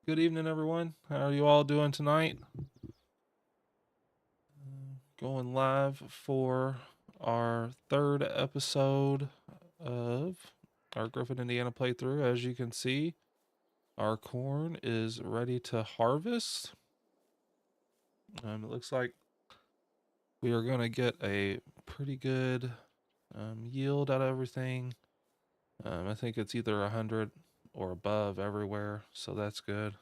Good evening, everyone. How are you all doing tonight? Going live for our third episode of our Griffin, Indiana playthrough. As you can see, our corn is ready to harvest. It looks like we are going to get a pretty good yield out of everything. I think it's either 100 or above everywhere, so that's good.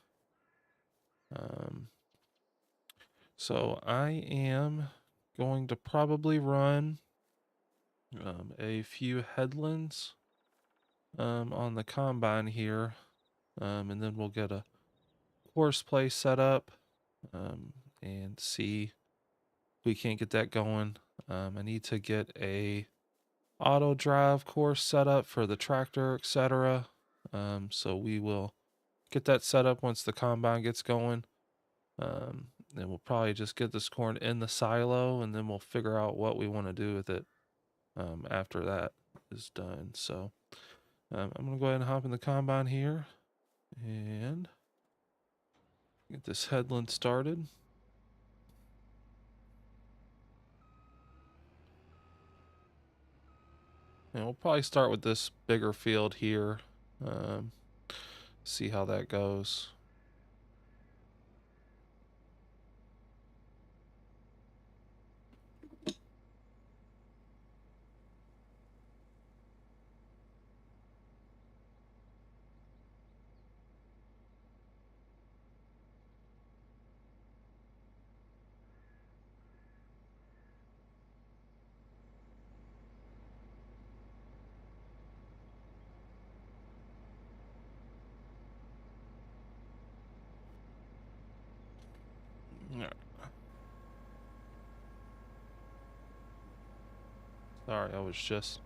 Um, so I am going to probably run a few headlands on the combine here, and then we'll get a horseplay set up and see if we can't get that going. I need to get a auto-drive course set up for the tractor, etc. So we will get that set up once the combine gets going. Then we'll probably just get this corn in the silo, and then we'll figure out what we want to do with it after that is done. So I'm going to go ahead and hop in the combine here and get this headland started. And we'll probably start with this bigger field here. Um, see how that goes. Yeah. Sorry, I was just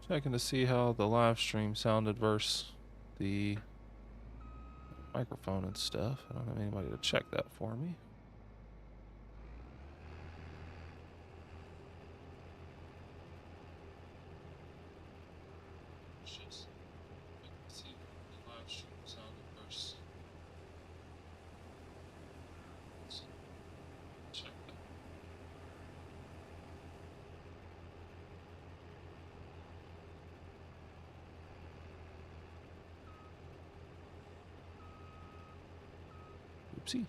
checking to see how the live stream sounded versus the microphone and stuff. I don't have anybody to check that for me. Just see the live stream sounded versus. Check that. Oopsie.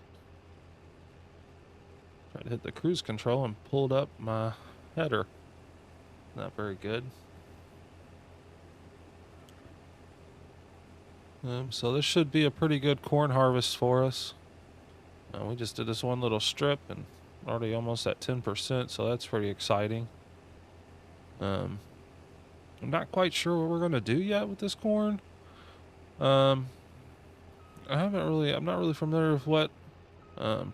Tried to hit the cruise control and pulled up my header. Not very good. So this should be a pretty good corn harvest for us. We just did this one little strip and already almost at 10%, so that's pretty exciting. I'm not quite sure what we're going to do yet with this corn. I'm not really familiar with what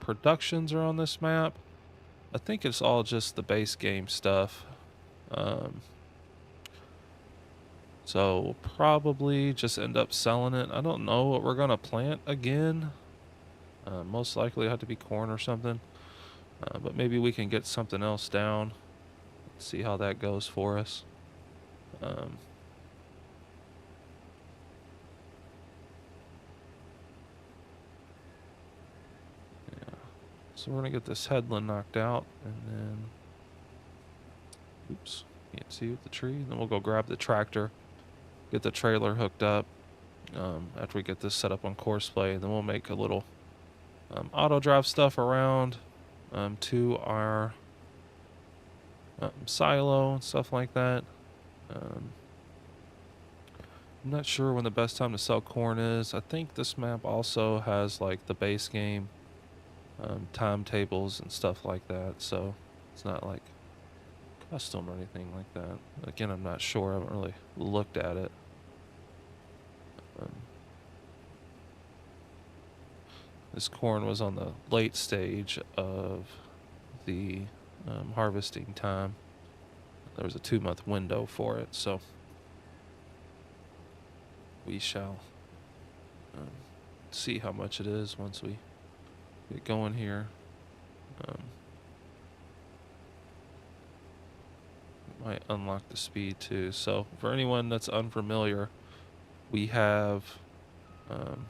productions are on this map. I think it's all just the base game stuff. So we'll probably just end up selling it. I don't know what we're going to plant again. Most likely have to be corn or something. But maybe we can get something else down. See how that goes for us. Yeah. So we're gonna get this headland knocked out, and then, oops, can't see with the tree. And then we'll go grab the tractor, get the trailer hooked up. After we get this set up on Courseplay, and then we'll make a little auto drive stuff around to our silo and stuff like that. I'm not sure when the best time to sell corn is. I think this map also has like the base game timetables and stuff like that, so it's not like custom or anything like that. Again, I'm not sure. I haven't really looked at it. This corn was on the late stage of the harvesting time. There was a 2-month window for it, so we shall see how much it is once we get going here. Might unlock the speed too. So for anyone that's unfamiliar, we have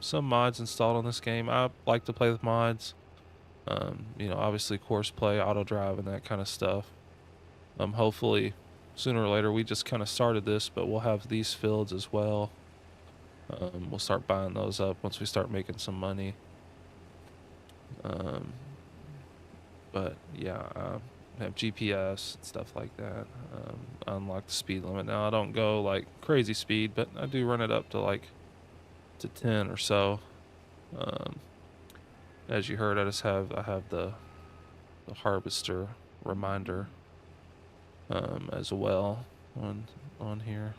some mods installed on this game. I like to play with mods. You know, obviously Courseplay, Auto-Drive, and that kind of stuff. Hopefully, sooner or later, we just kind of started this, but we'll have these fields as well. We'll start buying those up once we start making some money. But yeah, have GPS and stuff like that. Unlock the speed limit. Now I don't go like crazy speed, but I do run it up to like to 10 or so. As you heard, I have the harvester reminder as well on here.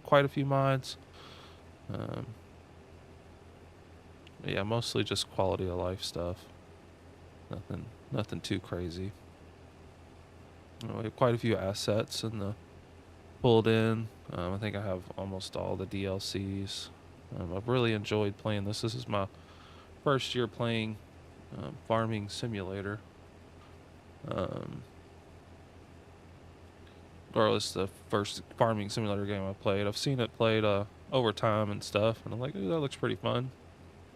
Quite a few mods. Yeah, mostly just quality of life stuff. Nothing too crazy. We have quite a few assets in the pulled in. I think I have almost all the DLCs. I've really enjoyed playing this. This is my first year playing Farming Simulator. Or at least the first Farming Simulator game I played. I've seen it played over time and stuff, and I'm like, ooh, that looks pretty fun.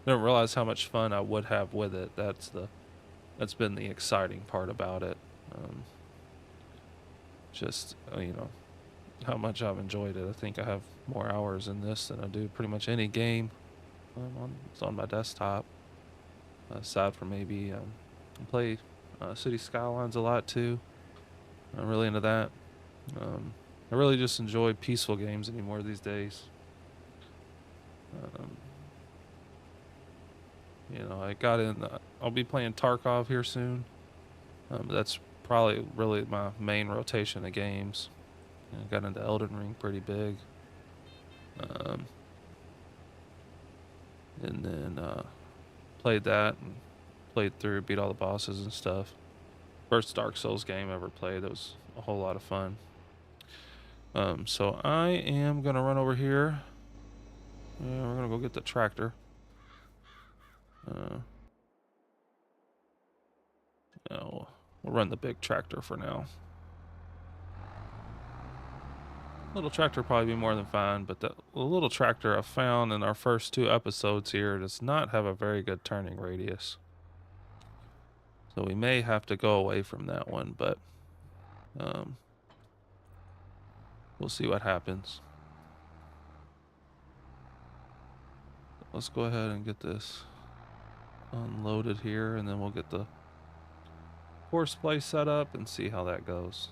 I didn't realize how much fun I would have with it. That's been the exciting part about it. Just you know, how much I've enjoyed it. I think I have more hours in this than I do pretty much any game. It's on my desktop. Aside from maybe I play City Skylines a lot too. I'm really into that. I really just enjoy peaceful games anymore these days. You know, I got in. I'll be playing Tarkov here soon. That's probably really my main rotation of games. You know, got into Elden Ring pretty big. And then played that and played through, beat all the bosses and stuff. First Dark Souls game I ever played. That was a whole lot of fun. So I am gonna run over here. Yeah, we're gonna go get the tractor. No, we'll run the big tractor for now. Little tractor probably be more than fine, but the little tractor I found in our first 2 episodes here does not have a very good turning radius. So we may have to go away from that one, but we'll see what happens. Let's go ahead and get this unloaded here, and then we'll get the horseplay set up and see how that goes.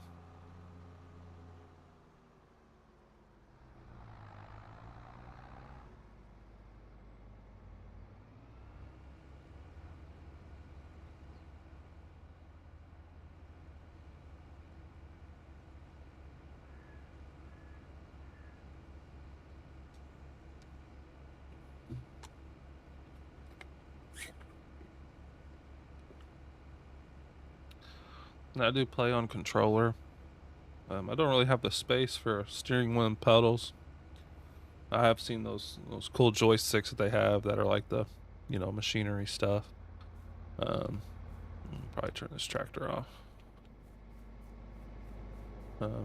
And I do play on controller. I don't really have the space for steering wheel and pedals. I have seen those cool joysticks that they have that are like the, you know, machinery stuff. I'll probably turn this tractor off.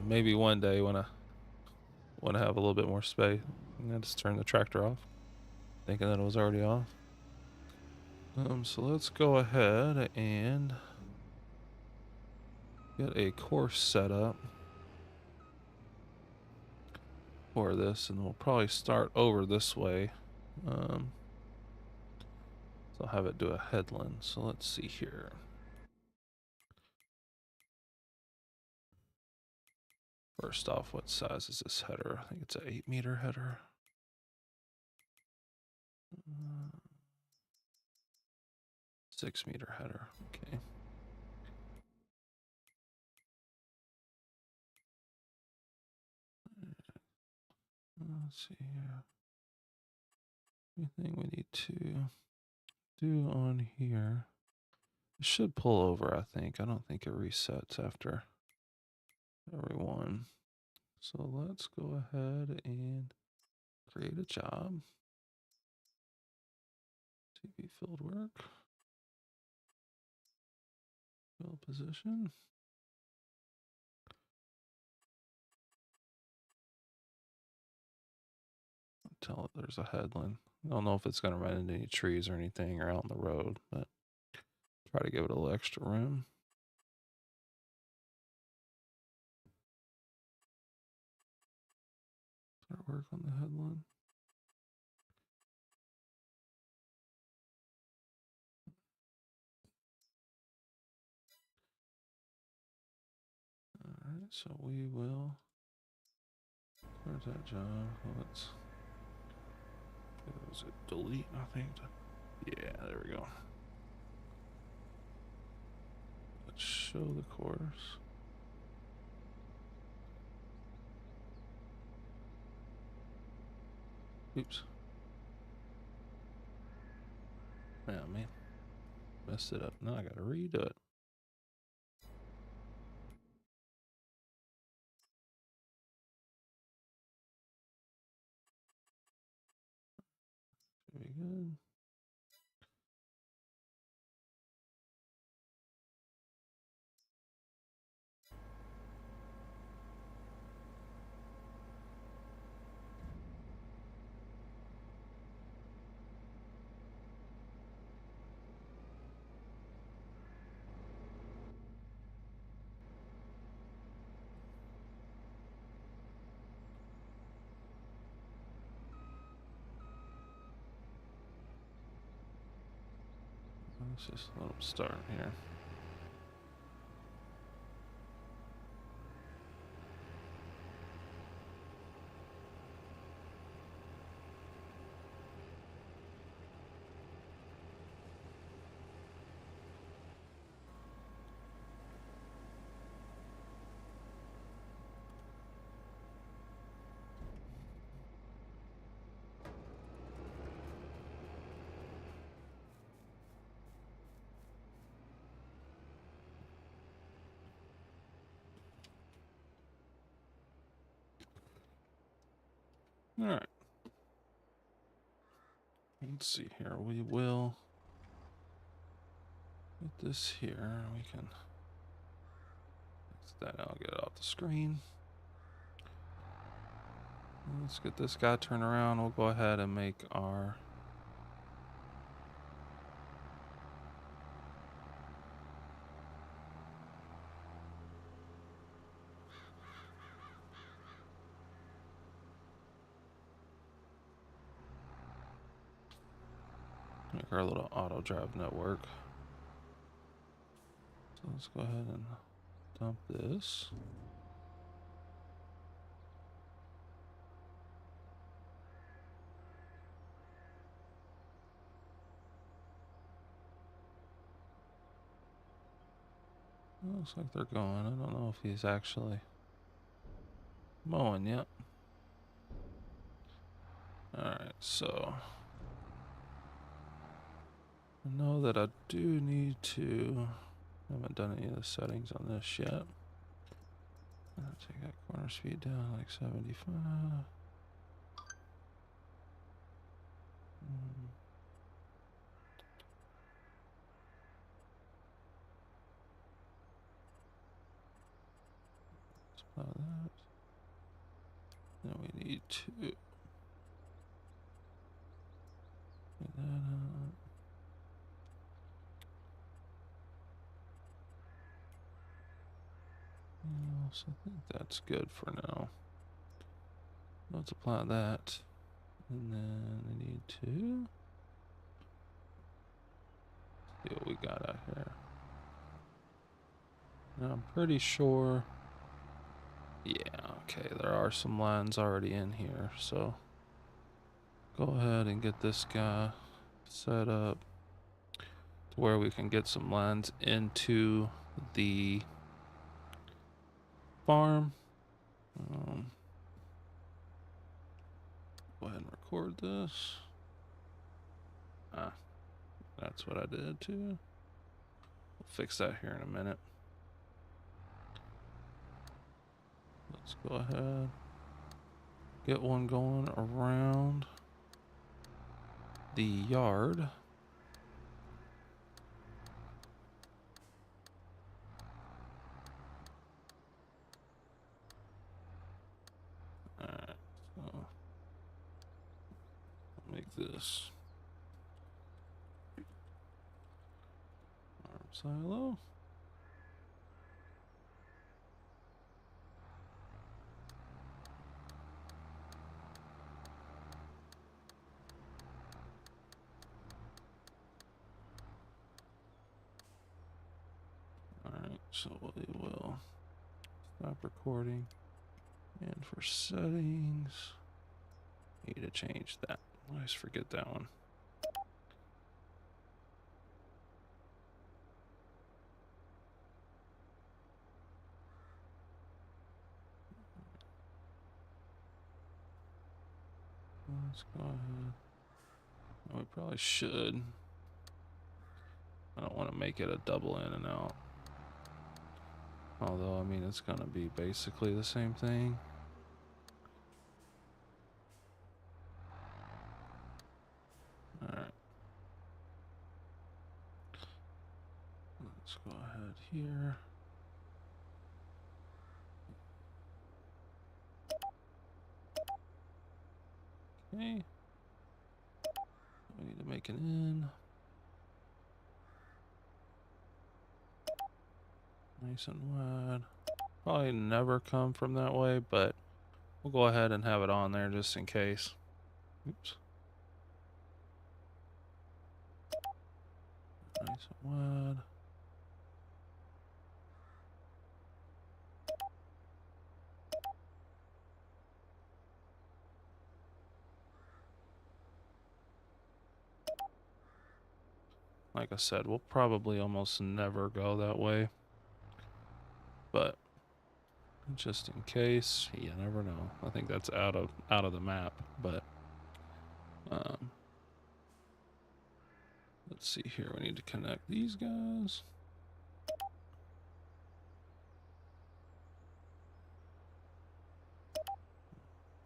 Maybe one day when I want to have a little bit more space, I just turn the tractor off, thinking that it was already off. So let's go ahead and get a course set up for this, and we'll probably start over this way. So I'll have it do a headland. So let's see here. First off, what size is this header? I think it's an 8-meter header. 6-meter header. Okay. Let's see here. Anything we need to do on here? It should pull over, I think. I don't think it resets after every one. So let's go ahead and create a job. TV field work. Field position. Tell it there's a headland. I don't know if it's going to run into any trees or anything or out on the road, but try to give it a little extra room. Start work on the headline. Alright, so we will. Where's that job? Let's. Was it delete? I think. Yeah, there we go. Let's show the course. Oops. Yeah, man. Messed it up. Now I gotta redo it. Very good. Let's just let them start here. All right. Let's see here. We will get this here. We can fix that out, get it off the screen. Let's get this guy turned around. We'll go ahead and make our little auto-drive network. So let's go ahead and dump this. Looks like they're going. I don't know if he's actually mowing yet. Alright, so I know that I do need to. I haven't done any of the settings on this yet. I'll take that corner speed down like 75. Let's apply that. Then we need to get that out. So I think that's good for now. Let's apply that. And then I need to see what we got out here. Now I'm pretty sure. Yeah, okay, there are some lines already in here, so go ahead and get this guy set up to where we can get some lines into the farm. Go ahead and record this. That's what I did too. We'll fix that here in a minute. Let's go ahead, get one going around the yard. Alright, so I'll make this this. Arm silo. Alright, so we will stop recording. And for settings, need to change that. I always forget that one. Let's go ahead. We probably should. I don't want to make it a double in and out. Although, I mean, it's going to be basically the same thing. Alright. Let's go ahead here. Okay. We need to make an in. Nice and wide. Probably never come from that way, but we'll go ahead and have it on there just in case. Oops. Nice and wide. Like I said, we'll probably almost never go that way. But just in case, you never know. I think that's out of the map, but let's see here. We need to connect these guys.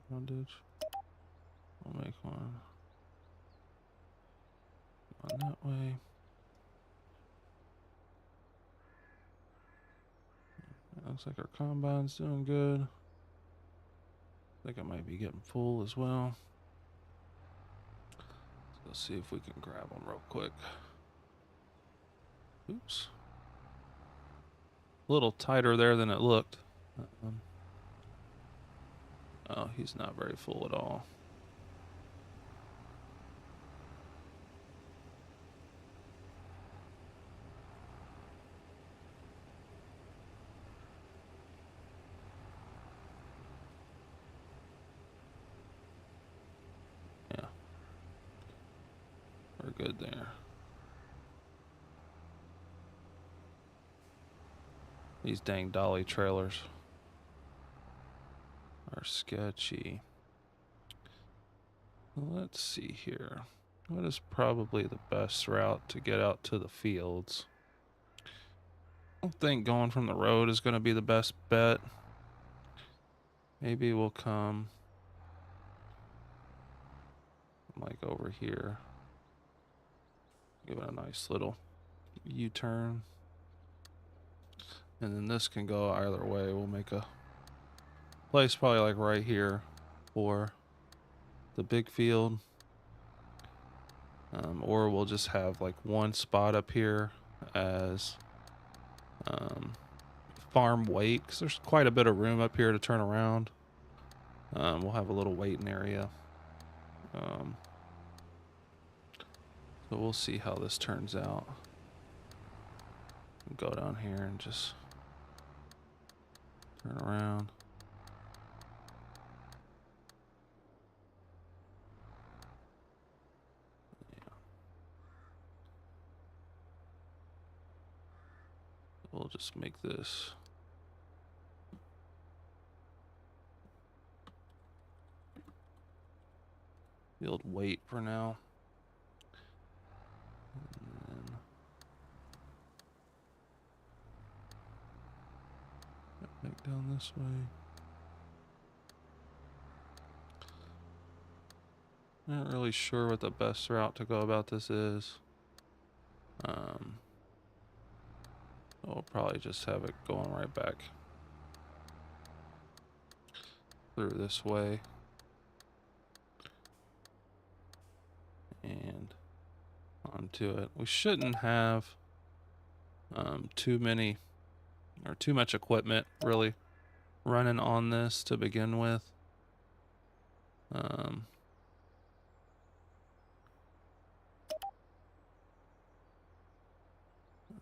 Bondage. We'll make one that way. Looks like our combine's doing good. I think I might be getting full as well. Let's see if we can grab them real quick. Oops. A little tighter there than it looked. Oh, he's not very full at all. Yeah. We're good there. These dang dolly trailers are sketchy. Let's see here. What is probably the best route to get out to the fields? I don't think going from the road is going to be the best bet. Maybe we'll come like over here. Give it a nice little U-turn. And then this can go either way. We'll make a place probably like right here for the big field. Or we'll just have like one spot up here as farm weight, because there's quite a bit of room up here to turn around. We'll have a little waiting area. So we'll see how this turns out. Go down here and just turn around. Yeah. We'll just make this field weight for now. And then back down this way. Not really sure what the best route to go about this is. We'll probably just have it going right back through this way. and onto it. We shouldn't have too much equipment really running on this to begin with.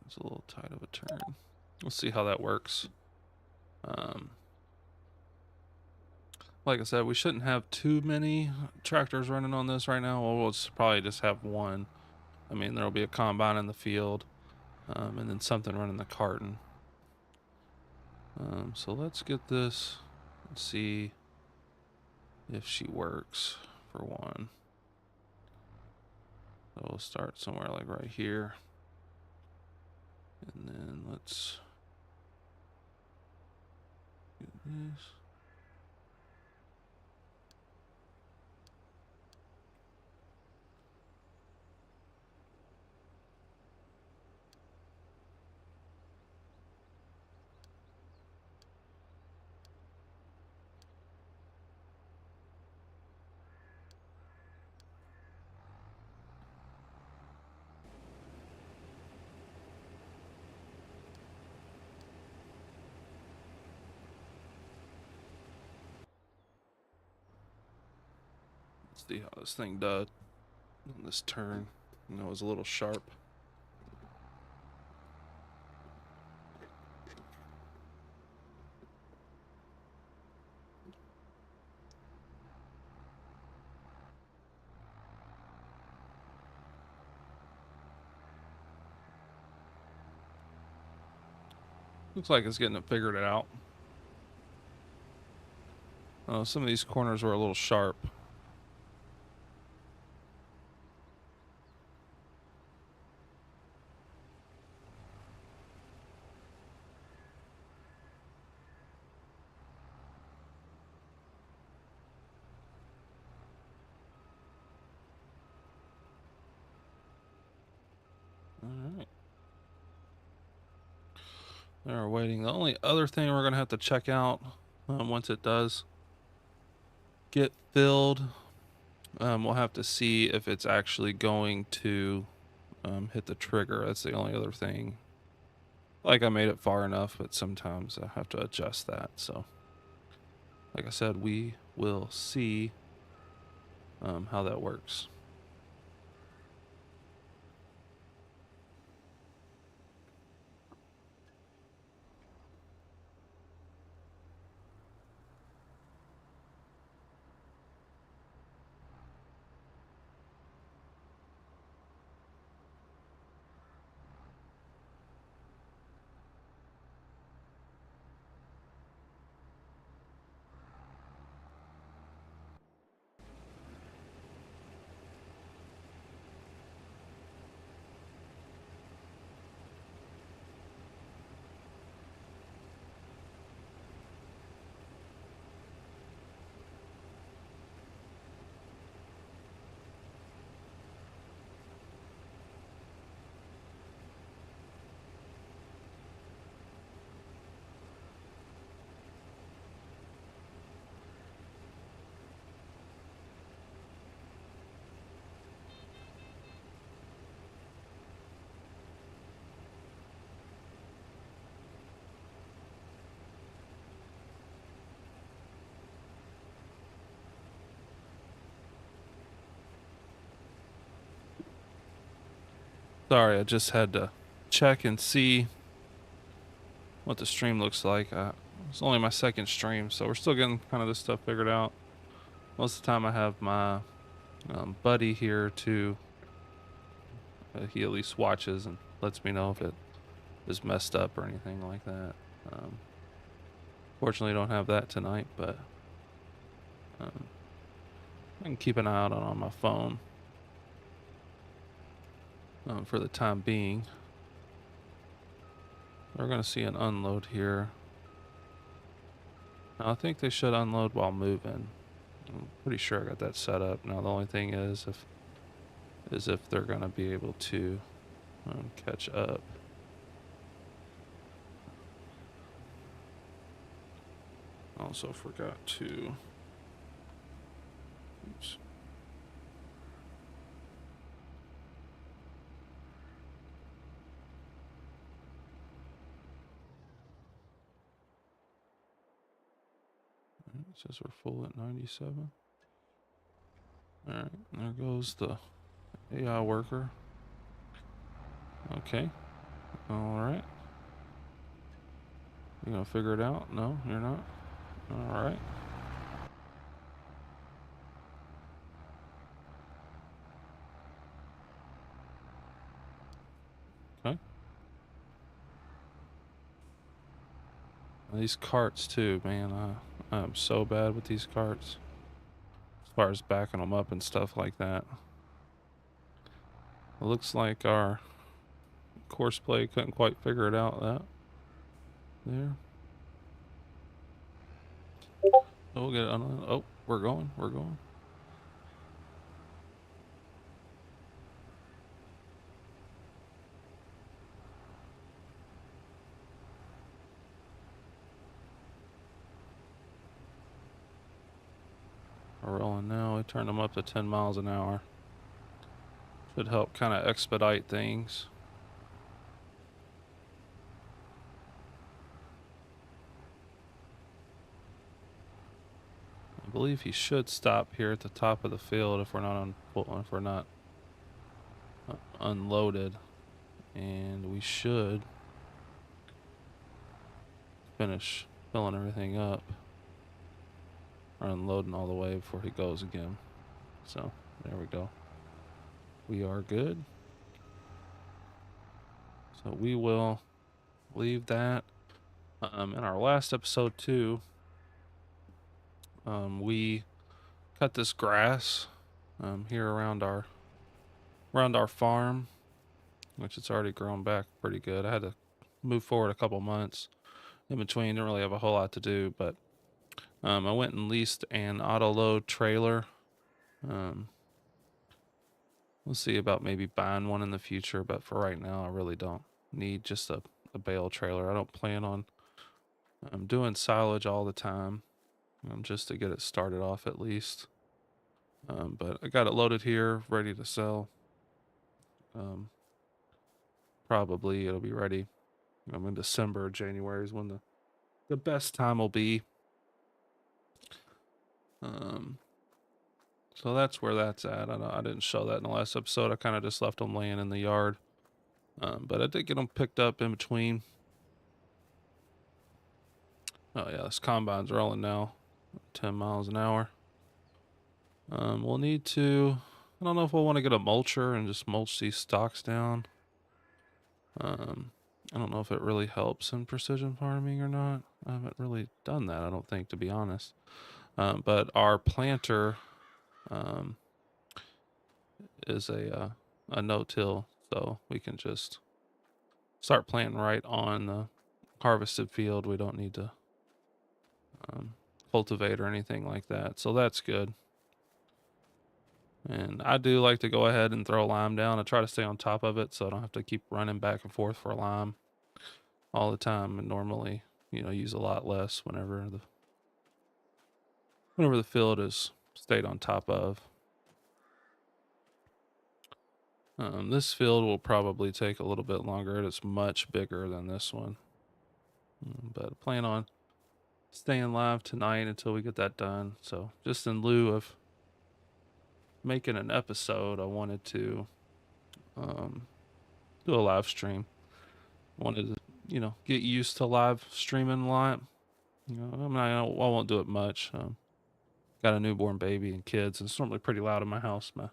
It's a little tight of a turn. We'll see how that works. Like I said, we shouldn't have too many tractors running on this right now. Well, we'll probably just have one. I mean, there'll be a combine in the field, and then something running the carton. So let's get this and see if she works for one. So we'll start somewhere like right here. And then let's get this. See how this thing does on this turn. You know, it was a little sharp. Looks like it's getting it figured out. Some of these corners were a little sharp. Alright. They're waiting. The only other thing we're going to have to check out once it does get filled, we'll have to see if it's actually going to hit the trigger. That's the only other thing. Like, I made it far enough, but sometimes I have to adjust that. So, like I said, we will see how that works. Sorry, I just had to check and see what the stream looks like. It's only my second stream, so we're still getting kind of this stuff figured out. Most of the time I have my buddy here to, he at least watches and lets me know if it is messed up or anything like that. Fortunately, I don't have that tonight, but I can keep an eye out on my phone for the time being. We're going to see an unload here. Now, I think they should unload while moving. I'm pretty sure I got that set up. Now, the only thing is if they're going to be able to catch up. Also forgot to... Oops. It says we're full at 97. All right, there goes the AI worker. Okay, all right. You gonna figure it out? No, you're not. All right. Okay. These carts too, man. I'm so bad with these carts as far as backing them up and stuff like that. It looks like our Courseplay couldn't quite figure it out. That there. Oh, we'll get it on. Oh, we're going. We're going. We're rolling now. We turn them up to 10 miles an hour. Should help kind of expedite things. I believe he should stop here at the top of the field if we're not unloaded, and we should finish filling everything up or unloading all the way before he goes again. So there we go. We are good. So we will leave that. In our last episode too, we cut this grass here around our farm, which it's already grown back pretty good. I had to move forward a couple months in between. Didn't really have a whole lot to do, but I went and leased an auto load trailer. We'll see about maybe buying one in the future, but for right now, I really don't need just a bale trailer. I don't plan on doing silage all the time, just to get it started off at least. But I got it loaded here, ready to sell. Probably it'll be ready in December, January is when the best time will be. So that's where that's at. I didn't show that in the last episode. I kind of just left them laying in the yard. But I did get them picked up in between. Oh yeah, this combine's rolling now, 10 miles an hour. We'll need to, I don't know if we'll want to get a mulcher and just mulch these stalks down. I don't know if it really helps in precision farming or not. I haven't really done that, I don't think, to be honest. But our planter is a no-till, so we can just start planting right on the harvested field. We don't need to cultivate or anything like that, so that's good. And I do like to go ahead and throw lime down. I try to stay on top of it so I don't have to keep running back and forth for lime all the time, and normally, use a lot less whenever the field is stayed on top of. This field will probably take a little bit longer. It's much bigger than this one. But I plan on staying live tonight until we get that done. So just in lieu of making an episode, I wanted to do a live stream. Wanted to, get used to live streaming a lot. I won't do it much. Got a newborn baby and kids, and it's normally pretty loud in my house. My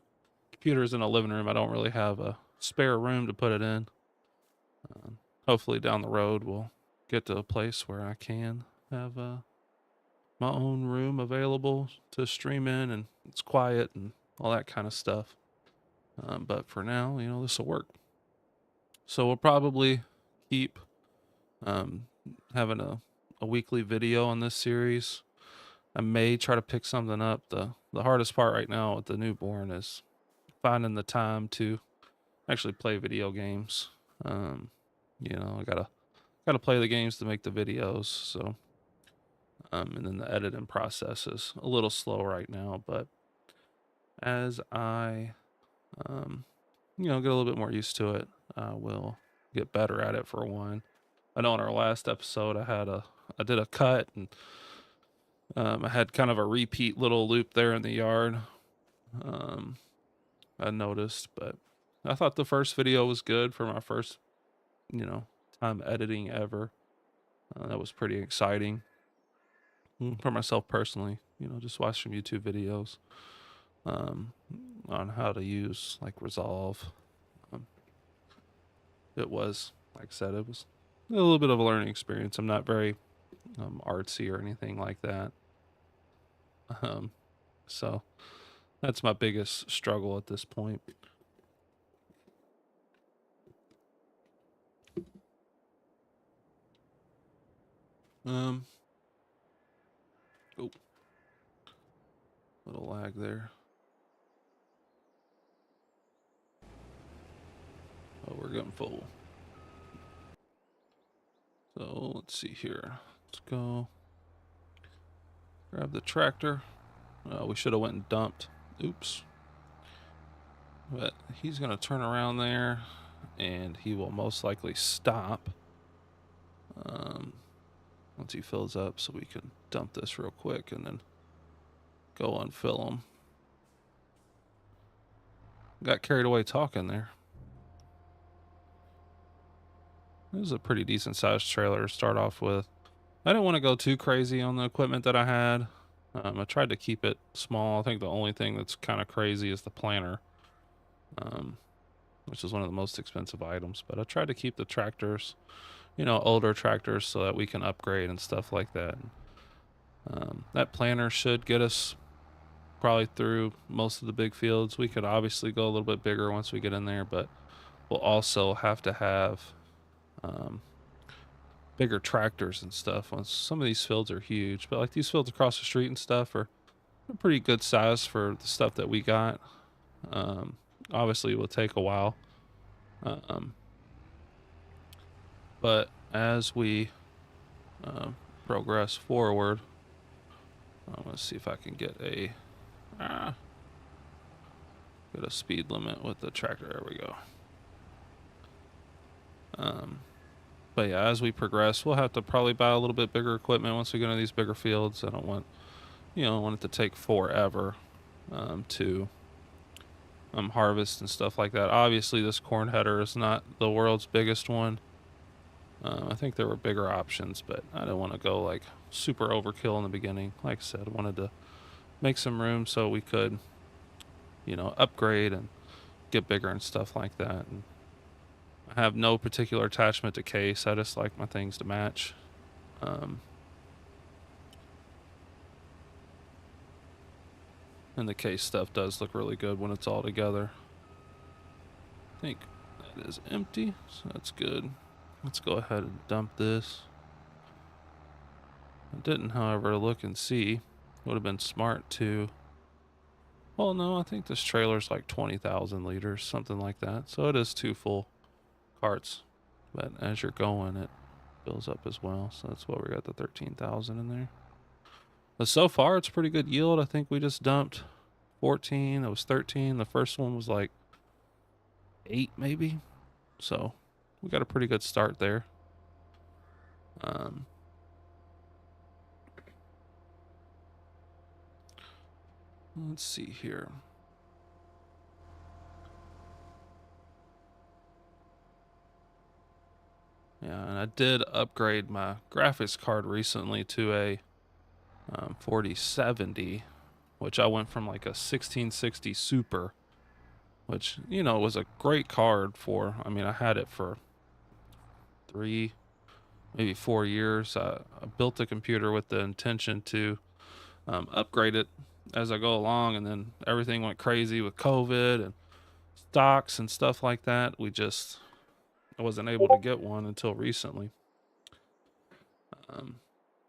computer's in a living room. I don't really have a spare room to put it in. Hopefully down the road we'll get to a place where I can have my own room available to stream in, and it's quiet and all that kind of stuff. But for now, this will work. So we'll probably keep having a weekly video on this series. I may try to pick something up. The hardest part right now with the newborn is finding the time to actually play video games. I gotta play the games to make the videos. So, and then the editing process is a little slow right now. But as I, get a little bit more used to it, I will get better at it. For one, I know in our last episode I did a cut, and I had kind of a repeat little loop there in the yard. I noticed, but I thought the first video was good for my first, time editing ever. That was pretty exciting for myself personally. Just watch some YouTube videos um, on how to use like Resolve. Um, it was, like I said, it was a little bit of a learning experience. I'm not very artsy or anything like that. Um, so that's my biggest struggle at this point. Um, oh, little lag there. Oh, we're getting full. So let's see here. Let's go grab the tractor. We should have went and dumped. Oops. But he's going to turn around there, and he will most likely stop once he fills up, so we can dump this real quick and then go unfill him. Got carried away talking there. This is a pretty decent sized trailer to start off with. I didn't want to go too crazy on the equipment that I had. I tried to keep it small. I think the only thing that's kind of crazy is the planter, which is one of the most expensive items. But I tried to keep the tractors, older tractors, so that we can upgrade and stuff like that. That planter should get us probably through most of the big fields. We could obviously go a little bit bigger once we get in there, but we'll also have to have bigger tractors and stuff. Some of these fields are huge, but like these fields across the street and stuff are pretty good size for the stuff that we got. Obviously it will take a while, but as we progress forward, I'm gonna see if I can get a speed limit with the tractor. There we go. But yeah, as we progress, we'll have to probably buy a little bit bigger equipment once we get into these bigger fields. I don't want it to take forever to harvest and stuff like that. Obviously, this corn header is not the world's biggest one. I think there were bigger options, but I didn't want to go like super overkill in the beginning. Like I said, I wanted to make some room so we could, upgrade and get bigger and stuff like that. And I have no particular attachment to case. I just like my things to match. And the case stuff does look really good when it's all together. I think that is empty, so that's good. Let's go ahead and dump this. I didn't, however, look and see. Would have been smart to... Well, no, I think this trailer's like 20,000 liters, something like that. So it is 2 full carts. But as you're going, it fills up as well. So that's why we got the 13,000 in there. But so far, it's pretty good yield. I think we just dumped 14. It was 13. The first one was like 8, maybe. So we got a pretty good start there. Let's see here. Yeah, and I did upgrade my graphics card recently to a 4070, which I went from like a 1660 Super, which, was a great card for, I mean, I had it for 3, maybe 4 years. I built the computer with the intention to upgrade it as I go along, and then everything went crazy with COVID and stocks and stuff like that. I wasn't able to get one until recently.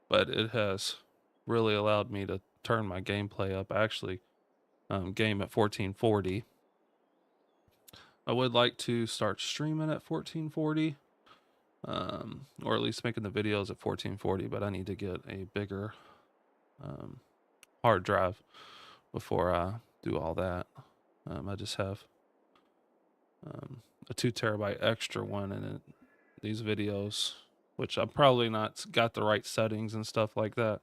But it has really allowed me to turn my gameplay up. I actually game at 1440. I would like to start streaming at 1440, or at least making the videos at 1440, but I need to get a bigger hard drive before I do all that. I just have a 2 terabyte extra one, and these videos, which I'm probably not got the right settings and stuff like that,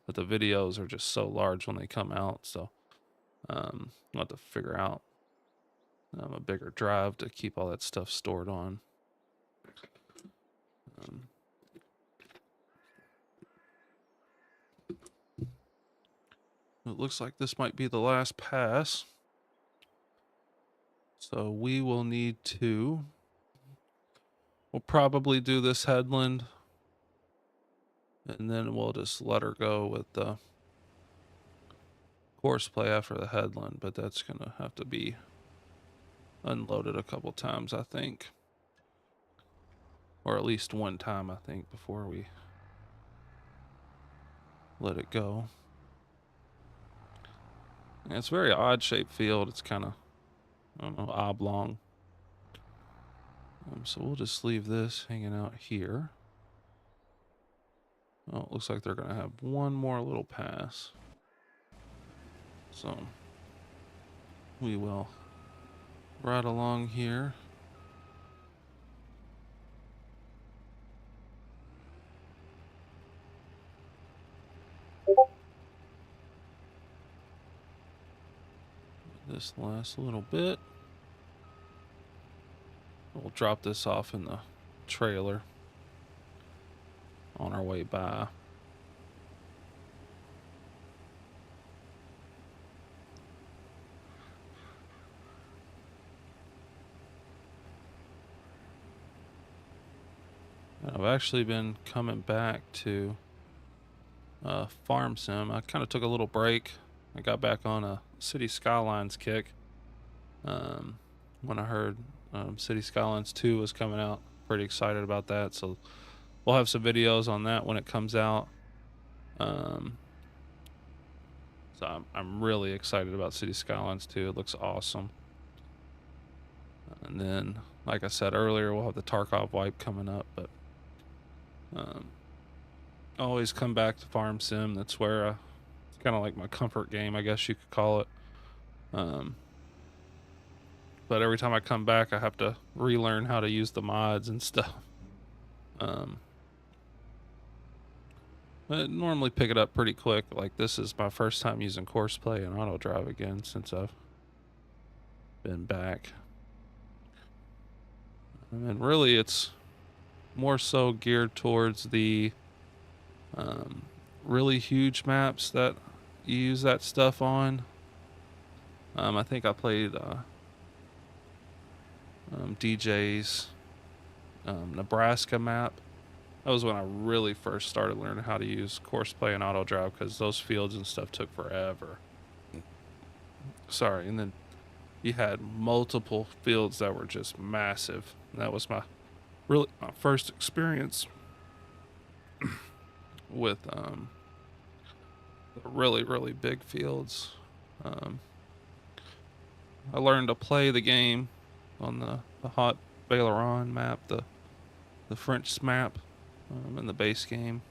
but the videos are just so large when they come out. So I'll have to figure out a bigger drive to keep all that stuff stored on. It looks like this might be the last pass. So we will need to, we'll probably do this headland, and then we'll just let her go with the Courseplay after the headland, but that's gonna have to be unloaded a couple times, I think. Or at least one time, I think, before we let it go. And it's a very odd shaped field. It's kind of, I don't know, oblong. So we'll just leave this hanging out here. Oh, it looks like they're going to have one more little pass. So we will ride along here. This last little bit. We'll drop this off in the trailer on our way by. I've actually been coming back to Farm Sim. I kind of took a little break. I got back on a City Skylines kick when I heard City Skylines 2 was coming out. Pretty excited about that. So we'll have some videos on that when it comes out. So I'm really excited about City Skylines 2. It looks awesome. And then, like I said earlier, we'll have the Tarkov wipe coming up. But always come back to Farm Sim. That's where it's kind of like my comfort game, I guess you could call it. But every time I come back, I have to relearn how to use the mods and stuff. But normally pick it up pretty quick. Like, this is my first time using Courseplay and Auto-Drive again since I've been back. And really, it's more so geared towards the really huge maps that you use that stuff on. I think I played DJ's Nebraska map. That was when I really first started learning how to use Courseplay and Auto-Drive, because those fields and stuff took forever. Sorry, and then you had multiple fields that were just massive. And that was my first experience with really big fields. I learned to play the game on the Hot Baileron map, the French map, in the base game.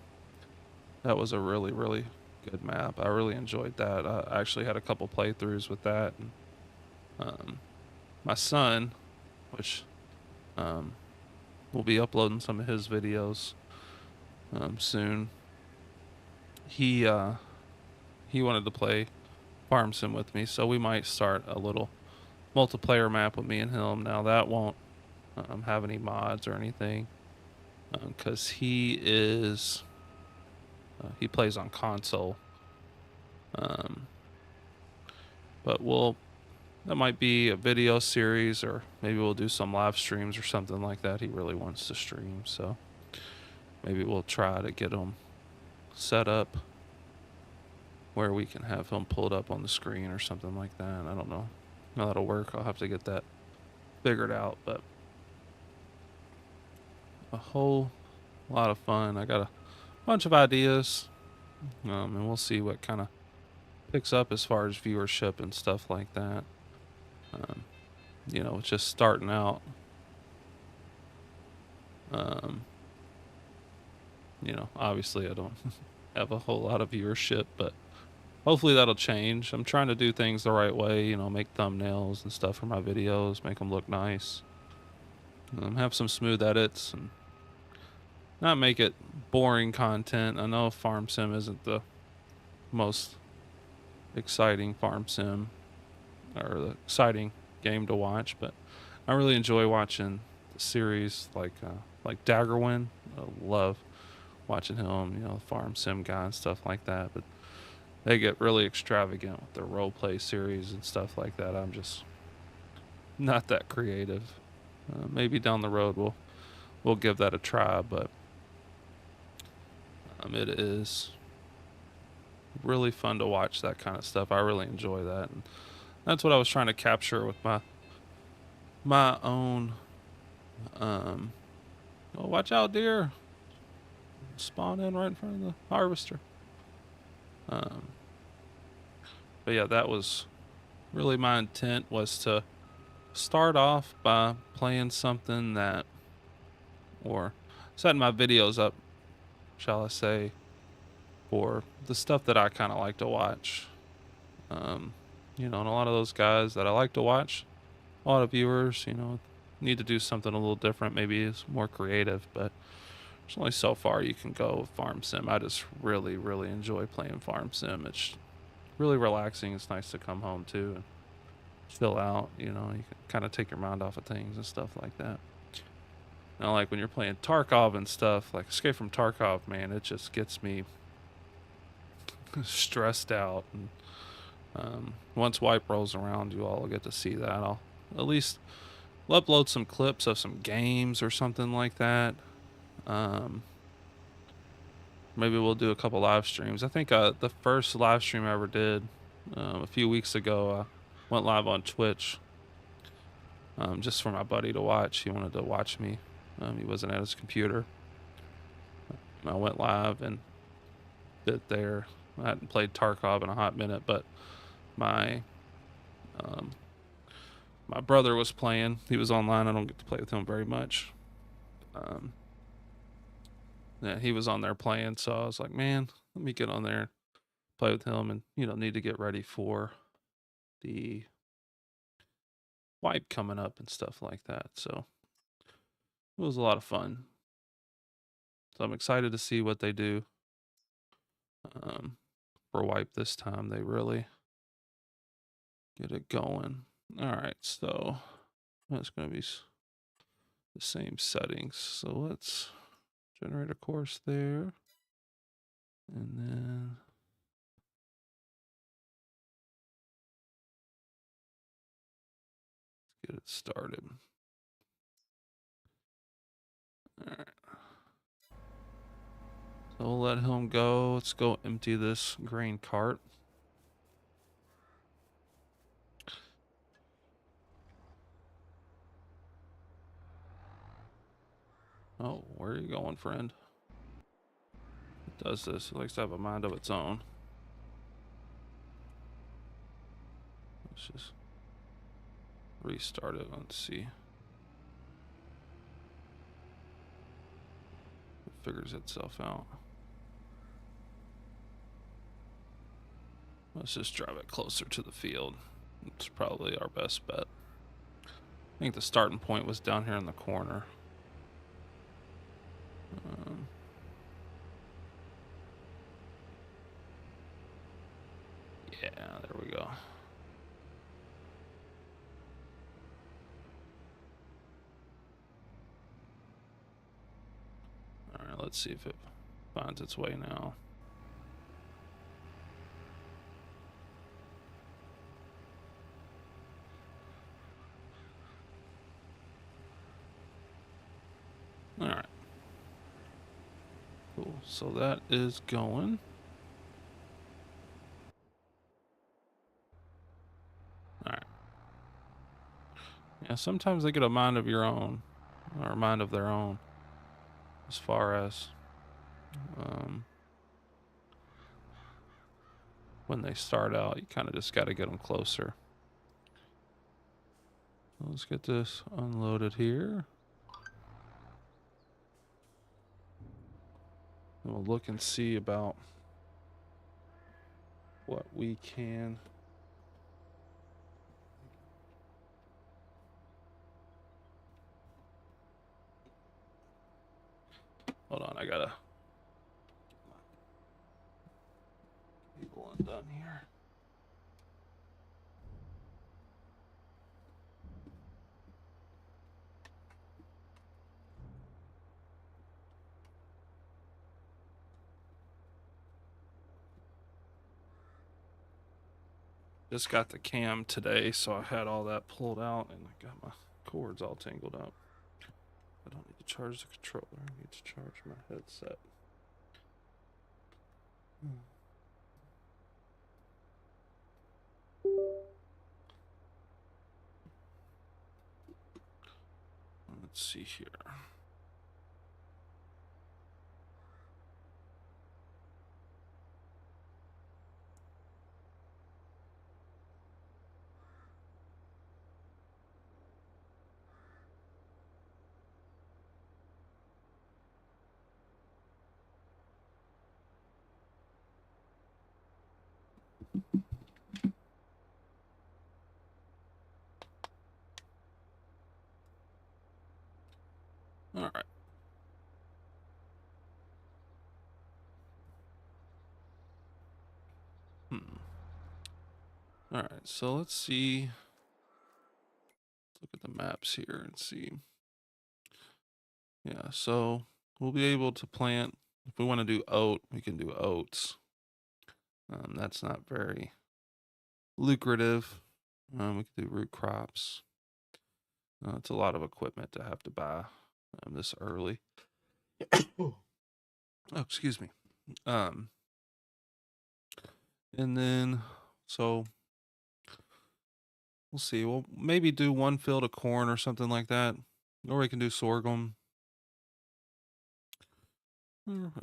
That was a really good map. I really enjoyed that. I actually had a couple playthroughs with that. And, my son, which will be uploading some of his videos soon, he wanted to play Farm Sim with me, so we might start a little multiplayer map with me and him. Now that won't have any mods or anything, because he plays on console. But that might be a video series, or maybe we'll do some live streams or something like that. He really wants to stream, so maybe we'll try to get him set up where we can have him pulled up on the screen or something like that. I don't know how that'll work. I'll have to get that figured out, but a whole lot of fun. I got a bunch of ideas, and we'll see what kind of picks up as far as viewership and stuff like that. It's just starting out. Obviously I don't have a whole lot of viewership, but hopefully that'll change. I'm trying to do things the right way, make thumbnails and stuff for my videos, make them look nice. Have some smooth edits and not make it boring content. I know Farm Sim isn't the most exciting farm sim or the exciting game to watch, but I really enjoy watching the series like Daggerwin. I love watching him, you know, farm sim guy and stuff like that. But they get really extravagant with their role play series and stuff like that. I'm just not that creative. Maybe down the road we'll give that a try, but it is really fun to watch that kind of stuff. I really enjoy that, and that's what I was trying to capture with my own. Um, oh, watch out, deer! Spawn in right in front of the harvester. Um, but yeah, that was really my intent, was to start off by playing something that, or setting my videos up, shall I say, for the stuff that I kind of like to watch. Um, you know, and a lot of those guys that I like to watch, a lot of viewers, you know, need to do something a little different. Maybe it's more creative, but there's only so far you can go with farm sim. I just really, really enjoy playing farm sim. It's really relaxing. It's nice to come home to and chill out. You know, you can kind of take your mind off of things and stuff like that. Now, like when you're playing Tarkov and stuff, like Escape from Tarkov, man, it just gets me stressed out. And once wipe rolls around, you all will get to see that. I'll at least upload some clips of some games or something like that. Um, maybe we'll do a couple live streams. I think the first live stream I ever did a few weeks ago, I went live on Twitch just for my buddy to watch. He wanted to watch me. He wasn't at his computer. I went live and bit there. I hadn't played Tarkov in a hot minute, but my um, my brother was playing. He was online. I don't get to play with him very much. Yeah, he was on there playing, so I was like, man, let me get on there, play with him, and you know, need to get ready for the wipe coming up and stuff like that. So it was a lot of fun. So I'm excited to see what they do um, for wipe this time. They really get it going. All right, so that's going to be the same settings. So let's generate a course there, and then get it started. All right. So we'll let him go. Let's go empty this grain cart. Oh, where are you going, friend? It does this. It likes to have a mind of its own. Let's just restart it. Let's see. It figures itself out. Let's just drive it closer to the field. It's probably our best bet. I think the starting point was down here in the corner. Yeah, there we go. All right, let's see if it finds its way now. All right. Cool. So that is going. All right. Yeah, sometimes they get a mind of your own, or a mind of their own, as far as when they start out. You kind of just got to get them closer. Let's get this unloaded here. And we'll look and see about what we can. Hold on, I gotta cable Just got the cam today, so I had all that pulled out and I got my cords all tangled up. I don't need to charge the controller, I need to charge my headset. Let's see here. All right. All right, so let's see. Look at the maps here and see. Yeah, so we'll be able to plant, if we want to do oat, we can do oats. That's not very lucrative. We can do root crops. It's a lot of equipment to have to buy this early. Oh, excuse me. And then, so we'll see. We'll maybe do one field of corn or something like that. Or we can do sorghum.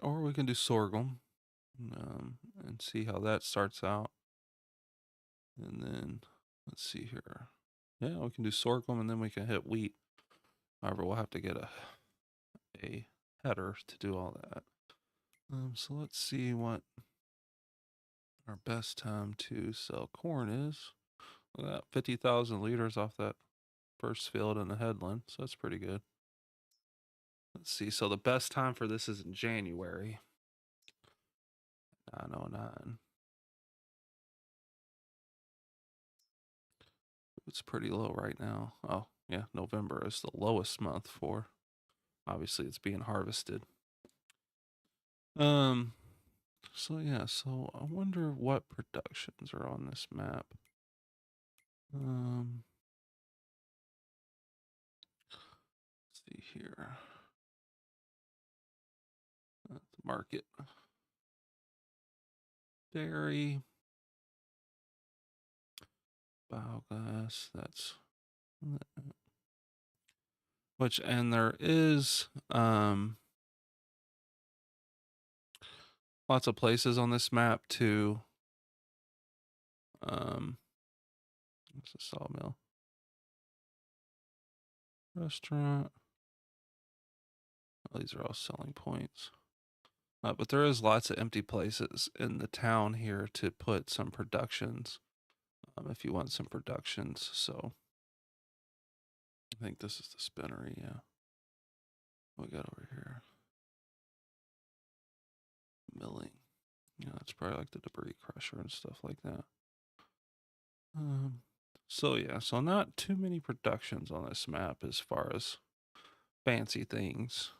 Or we can do sorghum and see how that starts out. And then, let's see here. Yeah, we can do sorghum and then we can hit wheat. However, we'll have to get a header to do all that. So let's see what our best time to sell corn is. Look at that, 50,000 liters off that first field in the headland, so that's pretty good. Let's see, so the best time for this is in January. 909. It's pretty low right now. Oh, yeah, November is the lowest month for, obviously it's being harvested. So yeah, so I wonder what productions are on this map. Let's see here. The market. Dairy. Biogas, that's which, and there is lots of places on this map to what's a sawmill, restaurant. Oh, these are all selling points, but there is lots of empty places in the town here to put some productions if you want some productions. So I think this is the spinnery. Yeah, what we got over here? Milling. Yeah, it's probably like the debris crusher and stuff like that. So yeah, so not too many productions on this map as far as fancy things.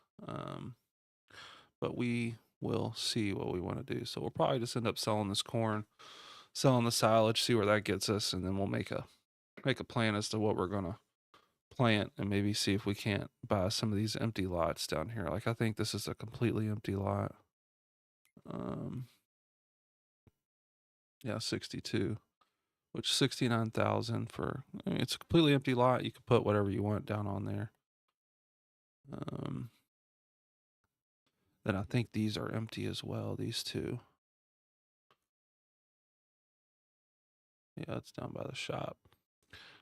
But we will see what we want to do. So we'll probably just end up selling this corn, selling the silage, see where that gets us, and then we'll make a plan as to what we're gonna plant, and maybe see if we can't buy some of these empty lots down here. Like I think this is a completely empty lot. Yeah, 62. Which 69,000 for, I mean, it's a completely empty lot. You can put whatever you want down on there. Then I think these are empty as well, these two. Yeah, it's down by the shop.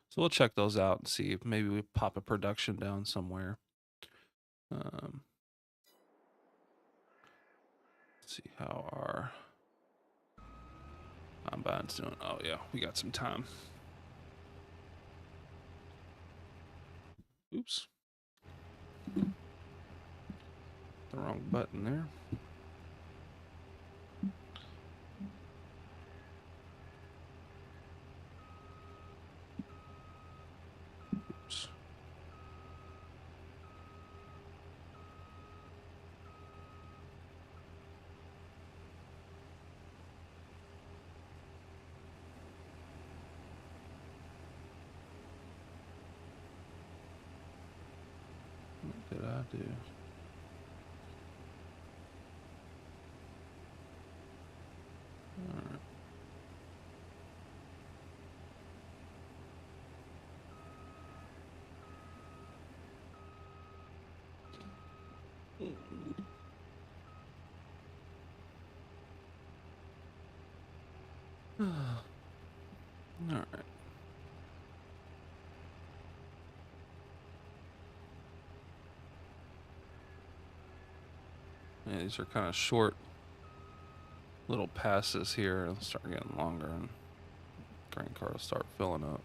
So we'll check those out and see if maybe we pop a production down somewhere. Let's see how our combine's doing. Oh yeah, we got some time. Oops. The wrong button there. Oops. do? Alright. Alright. Yeah, these are kind of short little passes here. It'll start getting longer and grain cart will start filling up.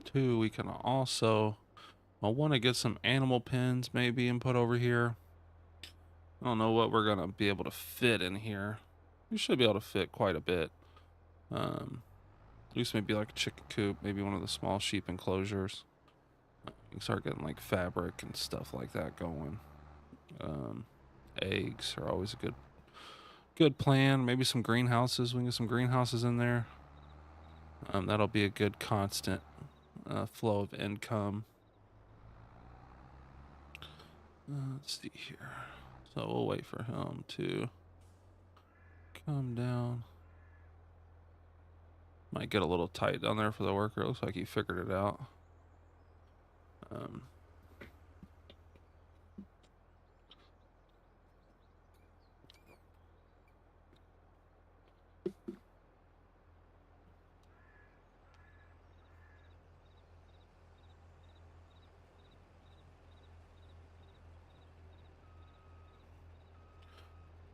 Two, we can also, I want to get some animal pens maybe and put over here. I don't know what we're going to be able to fit in here. We should be able to fit quite a bit. At least maybe like a chicken coop, maybe one of the small sheep enclosures. You can start getting like fabric and stuff like that going. Eggs are always a good plan. Maybe some greenhouses. We can get some greenhouses in there. That'll be a good constant flow of income. Let's see here. So we'll wait for him to come down. Might get a little tight down there for the worker. Looks like he figured it out.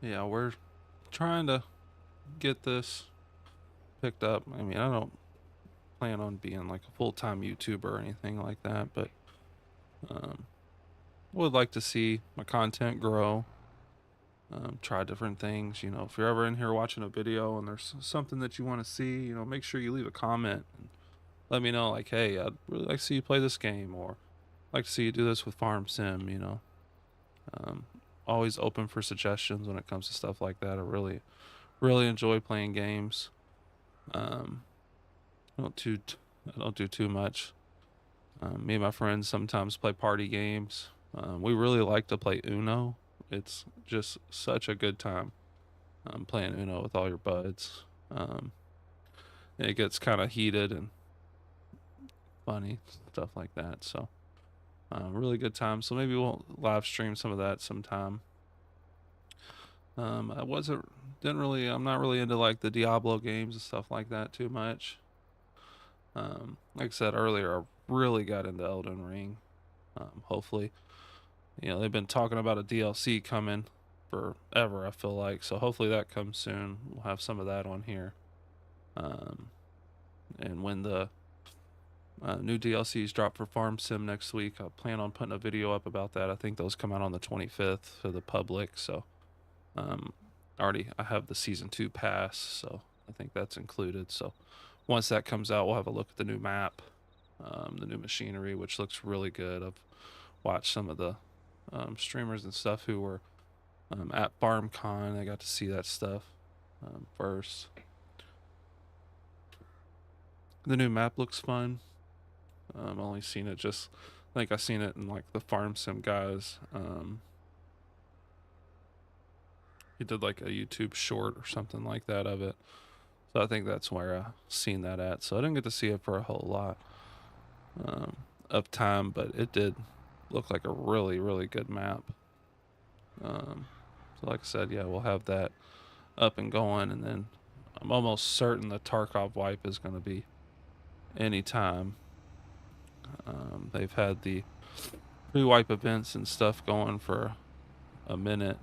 Yeah, we're trying to get this picked up. I mean, I don't plan on being like a full-time YouTuber or anything like that, but would like to see my content grow. Try different things. You know, if you're ever in here watching a video and there's something that you want to see, you know, make sure you leave a comment and let me know, like, hey, I'd really like to see you play this game, or like to see you do this with Farm Sim, you know. Always open for suggestions when it comes to stuff like that. I really enjoy playing games. I don't do too much. Me and my friends sometimes play party games. We really like to play Uno. It's just such a good time playing Uno with all your buds. It gets kind of heated and funny, stuff like that. So, really good time. So maybe we'll live stream some of that sometime. I'm not really into like the Diablo games and stuff like that too much. Like I said earlier, I really got into Elden Ring. Hopefully, you know, they've been talking about a DLC coming forever, I feel like. So hopefully that comes soon. We'll have some of that on here. And when the new DLCs drop for Farm Sim next week, I plan on putting a video up about that. I think those come out on the 25th for the public. So I have the season 2 pass, so I think that's included. So once that comes out, we'll have a look at the new map, the new machinery, which looks really good. I've watched some of the streamers and stuff who were at FarmCon. I got to see that stuff first. The new map looks fun. I've only seen it I think I've seen it in like the Farm Sim guys. He did like a YouTube short or something like that of it. So I think that's where I seen that at. So I didn't get to see it for a whole lot of time, but it did look like a really good map. So like I said, yeah, we'll have that up and going, and then I'm almost certain the Tarkov wipe is going to be anytime. They've had the pre-wipe events and stuff going for a minute,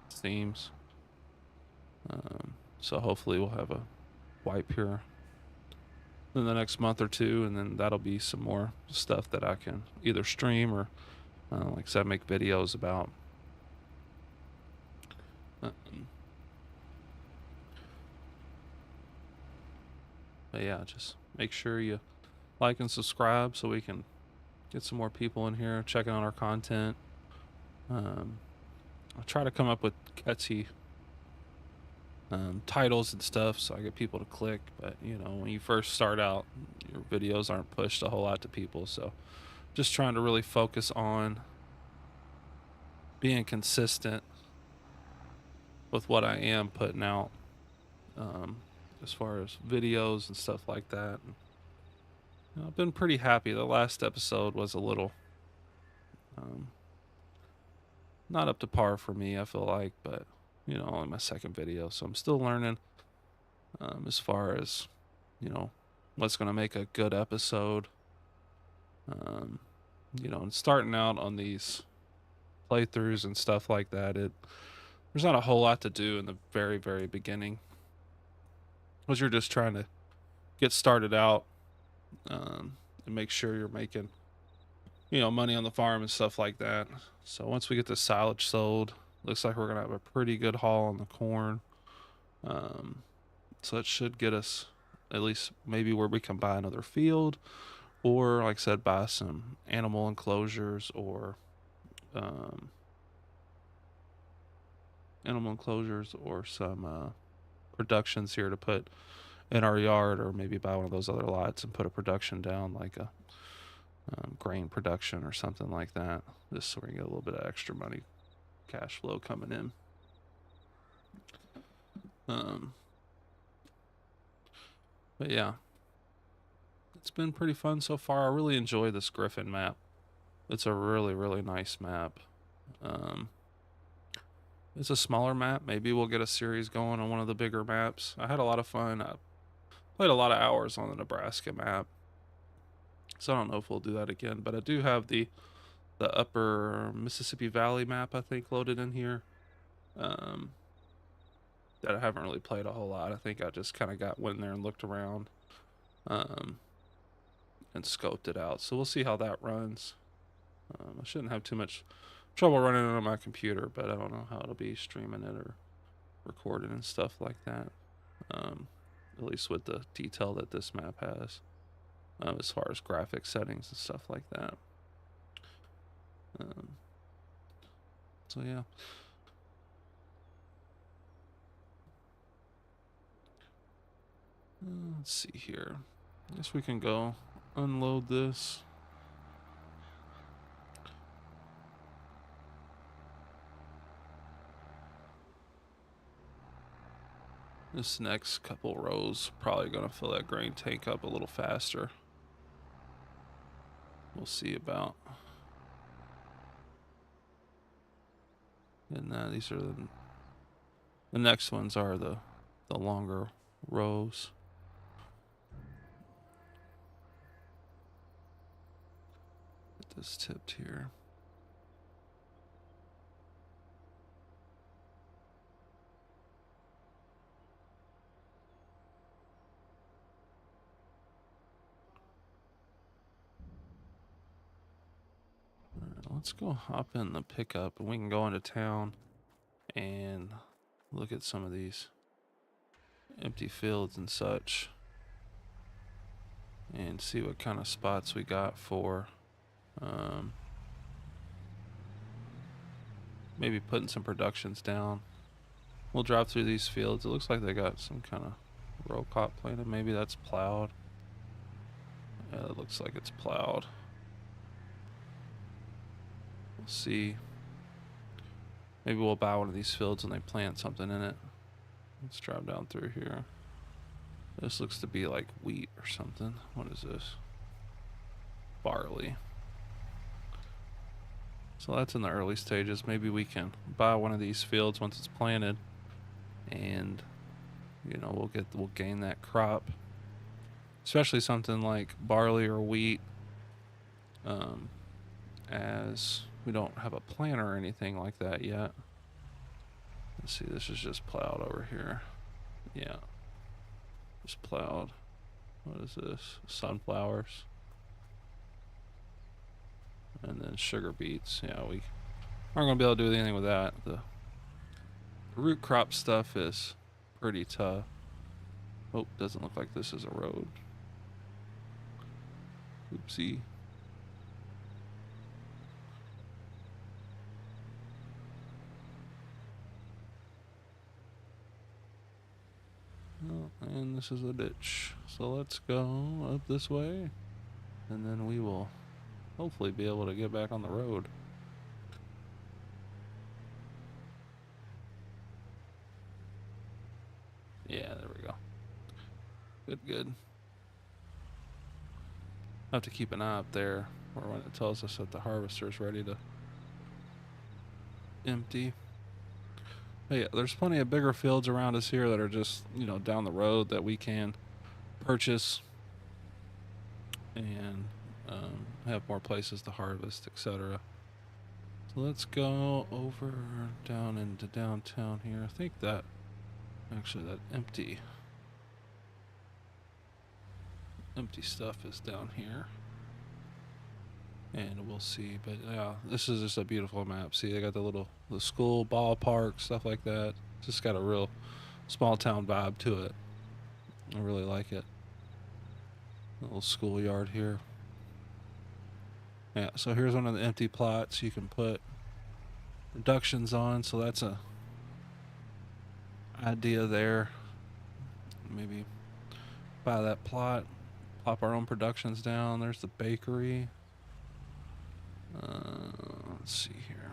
it seems. So hopefully we'll have a wipe here in the next month or two, and then that'll be some more stuff that I can either stream or, like I said, make videos about. But yeah, just make sure you like and subscribe so we can get some more people in here checking out our content. I'll try to come up with catchy titles and stuff so I get people to click. But when you first start out, your videos aren't pushed a whole lot to people. So just trying to really focus on being consistent with what I am putting out, as far as videos and stuff like that. And, I've been pretty happy. The last episode was a little not up to par for me, I feel like, but only my second video, so I'm still learning, as far as what's going to make a good episode. And starting out on these playthroughs and stuff like that, there's not a whole lot to do in the very, very beginning, because you're just trying to get started out, and make sure you're making money on the farm and stuff like that. So once we get the silage sold, looks like we're gonna have a pretty good haul on the corn. So it should get us at least maybe where we can buy another field, or like I said, buy some animal enclosures, or some productions here to put in our yard, or maybe buy one of those other lots and put a production down, like a grain production or something like that, just so we can get a little bit of extra money, cash flow coming in. But yeah, it's been pretty fun so far. I really enjoy this Griffin map. It's a really, really nice map. It's a smaller map. Maybe we'll get a series going on one of the bigger maps. I had a lot of fun. I played a lot of hours on the Nebraska map, so I don't know if we'll do that again. But I do have the upper Mississippi Valley map, I think, loaded in here, that I haven't really played a whole lot. I think I just kind of went in there and looked around, and scoped it out. So we'll see how that runs. I shouldn't have too much trouble running it on my computer, but I don't know how it'll be streaming it or recording and stuff like that, at least with the detail that this map has, as far as graphic settings and stuff like that. So yeah. Let's see here. I guess we can go unload this. This next couple rows probably gonna fill that grain tank up a little faster. We'll see about. And these are the next ones are the longer rows. Get this tipped here. Let's go hop in the pickup and we can go into town and look at some of these empty fields and such, and see what kind of spots we got for maybe putting some productions down. We'll drive through these fields. It looks like they got some kind of row crop planted. Maybe that's plowed. Yeah, it looks like it's plowed. We'll see. Maybe we'll buy one of these fields and they plant something in it. Let's drive down through here. This looks to be like wheat or something. What is this? Barley. So that's in the early stages. Maybe we can buy one of these fields once it's planted, and we'll gain that crop. Especially something like barley or wheat, as we don't have a planter or anything like that yet. Let's see, this is just plowed over here. Yeah, just plowed. What is this? Sunflowers. And then sugar beets. Yeah, we aren't going to be able to do anything with that. The root crop stuff is pretty tough. Oh, doesn't look like this is a road. Oopsie. And this is a ditch. So let's go up this way. And then we will hopefully be able to get back on the road. Yeah, there we go. Good, good. I have to keep an eye up there or when it tells us that the harvester is ready to empty. But yeah, there's plenty of bigger fields around us here that are just, you know, down the road that we can purchase and have more places to harvest, etc. So let's go over down into downtown here. I think that actually that empty stuff is down here. And we'll see. But yeah, this is just a beautiful map. See, they got the school, ballpark, stuff like that. Just got a real small town vibe to it. I really like it. A little schoolyard here. Yeah, so here's one of the empty plots you can put reductions on. So that's a idea there. Maybe buy that plot, plop our own productions down. There's the bakery. Let's see here.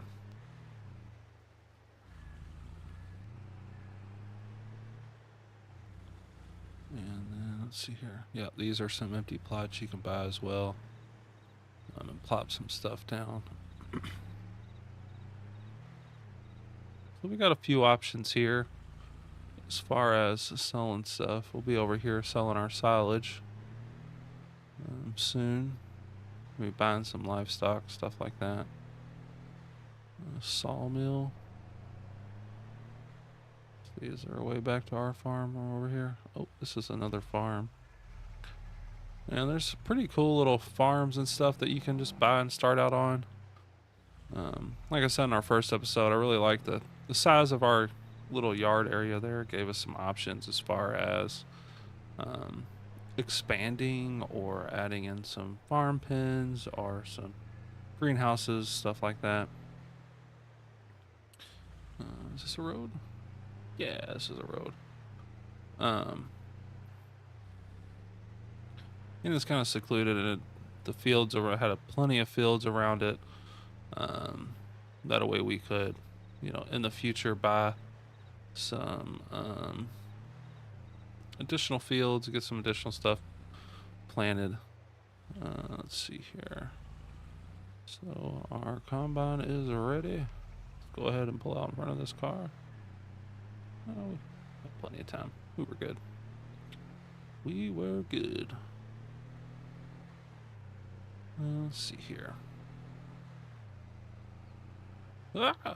And then let's see here. Yeah, these are some empty plots you can buy as well. And plop some stuff down. So we got a few options here as far as selling stuff. We'll be over here selling our silage soon. We'll be buying some livestock, stuff like that. A sawmill. See, is there a way back to our farm or over here? Oh, this is another farm. And there's pretty cool little farms and stuff that you can just buy and start out on. Like I said in our first episode, I really like the size of our little yard area there. It gave us some options as far as expanding or adding in some farm pens or some greenhouses, stuff like that. Is this a road? Yeah, this is a road. And it's kind of secluded, and the fields had plenty of fields around it. That way we could, you know, in the future buy some additional fields, get some additional stuff planted. Let's see here. So our combine is ready. Let's go ahead and pull out in front of this car. Oh, we have plenty of time. We were good. We were good. Let's see here. Ah! A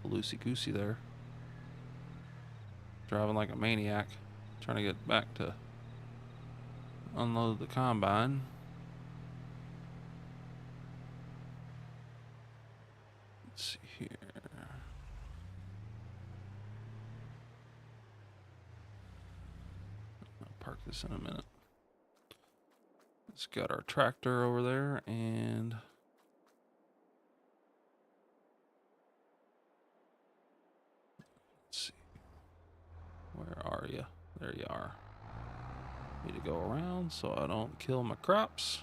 little loosey-goosey there. Driving like a maniac. Trying to get back to unload the combine. Let's see here. I'll park this in a minute. Let's got our tractor over there, and let's see. Where are you? There you are. Need to go around so I don't kill my crops.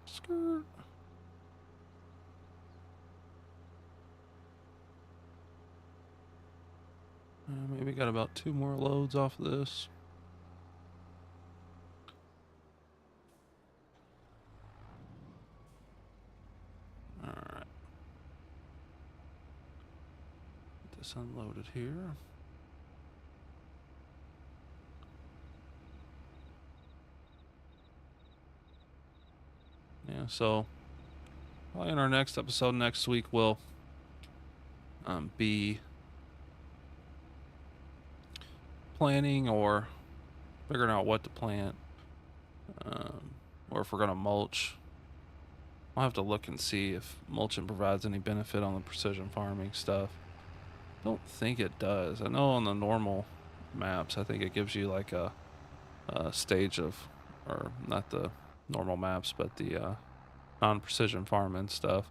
Skirt. Maybe got about 2 more loads off of this. All right. Get this unloaded here. Yeah, so probably in our next episode next week we'll be planning or figuring out what to plant, or if we're gonna mulch. I'll have to look and see if mulching provides any benefit on the precision farming stuff. Don't think it does. I know on the normal maps, I think it gives you like a stage of, or not the normal maps, but the non-precision farming stuff.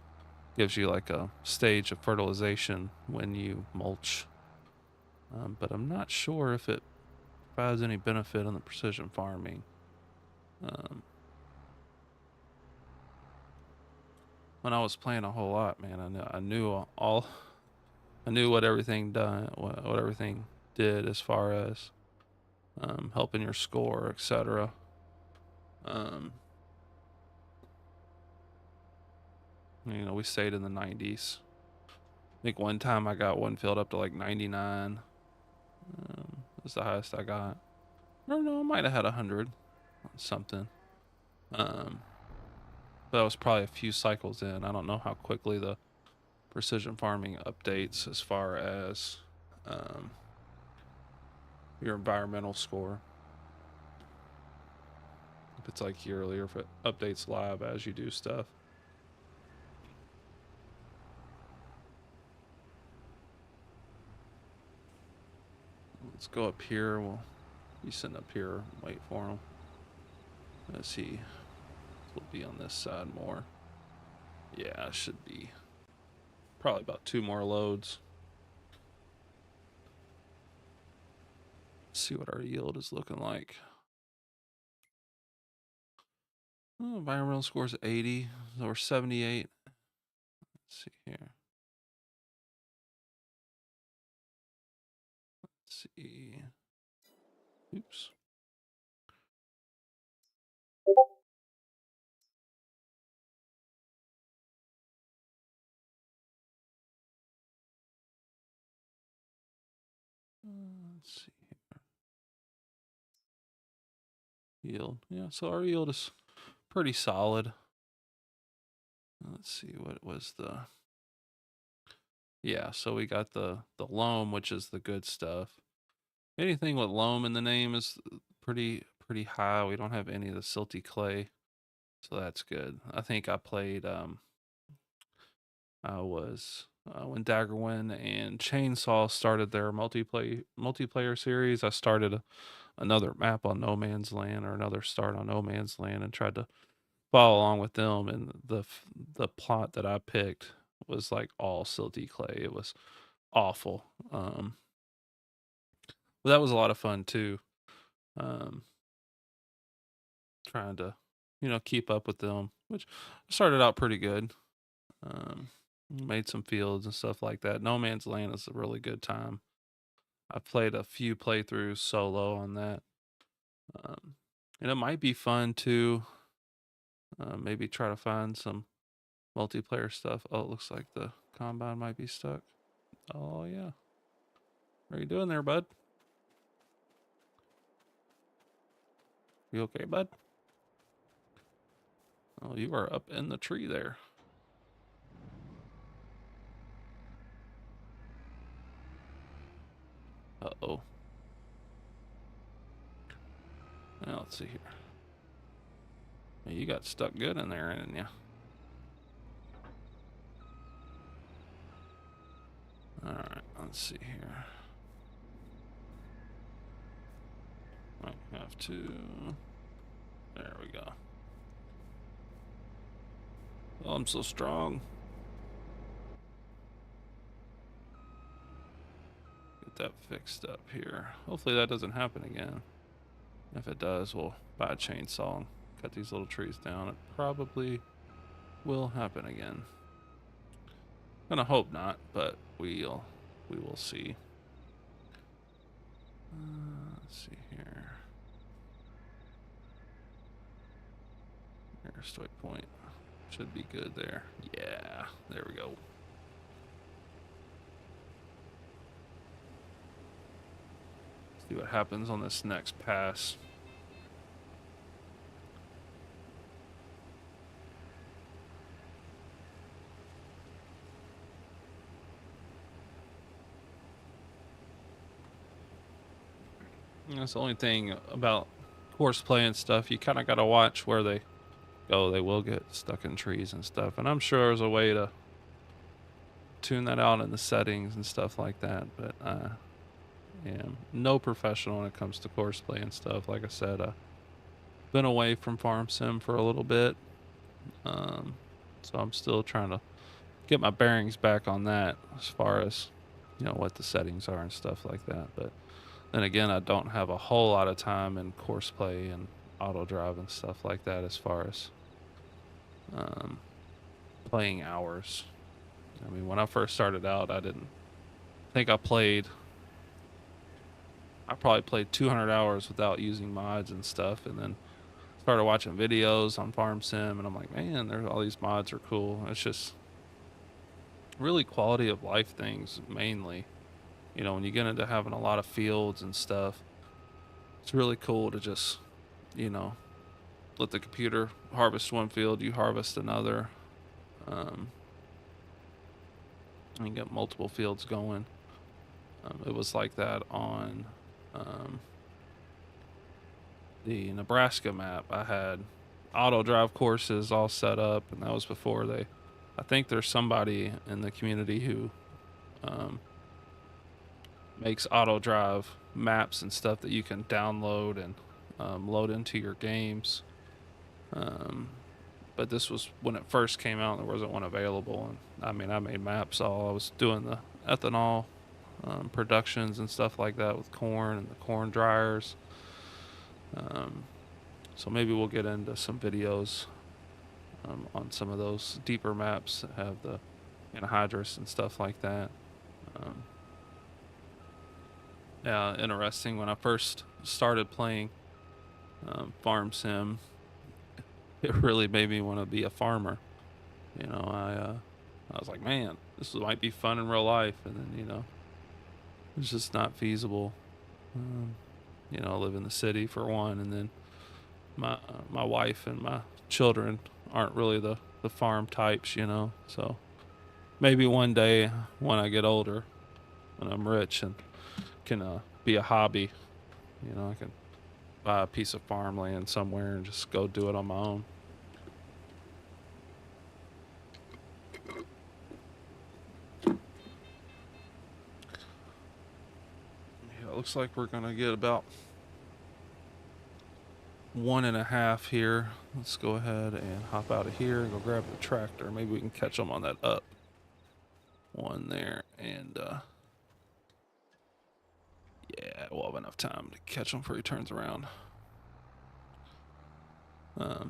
Gives you like a stage of fertilization when you mulch. But I'm not sure if it provides any benefit on the precision farming. When I was playing a whole lot, man, I knew what everything what everything did as far as helping your score, etc. Um, we stayed in the 90s. I think one time I got one filled up to like 99. Was the highest I got. No, I might have had 100 something. That was probably a few cycles in. I don't know how quickly the precision farming updates as far as your environmental score. If it's like yearly or if it updates live as you do stuff. Let's go up here. We'll be sitting up here, wait for him. Let's see. We'll be on this side more. Yeah, it should be probably about 2 more loads. Let's see what our yield is looking like. Oh, environmental score is 80, so we're 78. Let's see here. Let's see. Oops. Let's see here. Yield. Yeah, so our yield is pretty solid. Let's see, what was the... Yeah, so we got the loam, which is the good stuff. Anything with loam in the name is pretty high. We don't have any of the silty clay, so that's good. I think I played I was when Daggerwin and Chainsaw started their multiplayer series. I started another map on No Man's Land, or another start on No Man's Land, and tried to follow along with them. And the plot that I picked was like all silty clay. It was awful. But that was a lot of fun too. Um, Trying to keep up with them, which started out pretty good. Made some fields and stuff like that. No Man's Land is a really good time. I've played a few playthroughs solo on that. And it might be fun to maybe try to find some multiplayer stuff. Oh, it looks like the combine might be stuck. Oh, yeah. What are you doing there, bud? You okay, bud? Oh, you are up in the tree there. Uh-oh. Now, let's see here. You got stuck good in there, didn't you? Alright, let's see here. Might have to... There we go. Oh, I'm so strong. Get that fixed up here. Hopefully that doesn't happen again. If it does, we'll buy a chainsaw and cut these little trees down. It probably will happen again. Gonna hope not, but we will see. Let's see here. Airstrike point should be good there. Yeah, there we go. See what happens on this next pass. That's the only thing about Courseplay and stuff. You kind of got to watch where they go. They will get stuck in trees and stuff. And I'm sure there's a way to tune that out in the settings and stuff like that. But I am no professional when it comes to Courseplay and stuff. Like I said, I've been away from Farm Sim for a little bit. So I'm still trying to get my bearings back on that as far as, what the settings are and stuff like that. But then again, I don't have a whole lot of time in Courseplay and Auto-Drive and stuff like that as far as um, playing hours. I mean, when I first started out, I didn't think I probably played 200 hours without using mods and stuff, and then started watching videos on Farm Sim, and I'm like, man, there's all these mods are cool. It's just really quality of life things mainly. When you get into having a lot of fields and stuff, it's really cool to just, you know, let the computer harvest one field, you harvest another, um, and you get multiple fields going. It was like that on um, the Nebraska map. I had auto drive courses all set up, and that was before they. I think there's somebody in the community who um, makes auto drive maps and stuff that you can download and load into your games. Um, but this was when it first came out, and there wasn't one available. And I mean, I made maps. All I was doing the ethanol productions and stuff like that with corn and the corn dryers. Um, so maybe we'll get into some videos on some of those deeper maps that have the anhydrous and stuff like that. Um, yeah, interesting. When I first started playing Farm Sim, it really made me want to be a farmer. I was like, man, this might be fun in real life, and then it's just not feasible. Um, live in the city for one, and then my wife and my children aren't really the farm types, So maybe one day when I get older, when I'm rich and can be a hobby, I can buy a piece of farmland somewhere and just go do it on my own. Yeah, it looks like we're gonna get about 1.5 here. Let's go ahead and hop out of here and go grab the tractor. Maybe we can catch them on that up one there, and yeah, we'll have enough time to catch him before he turns around. But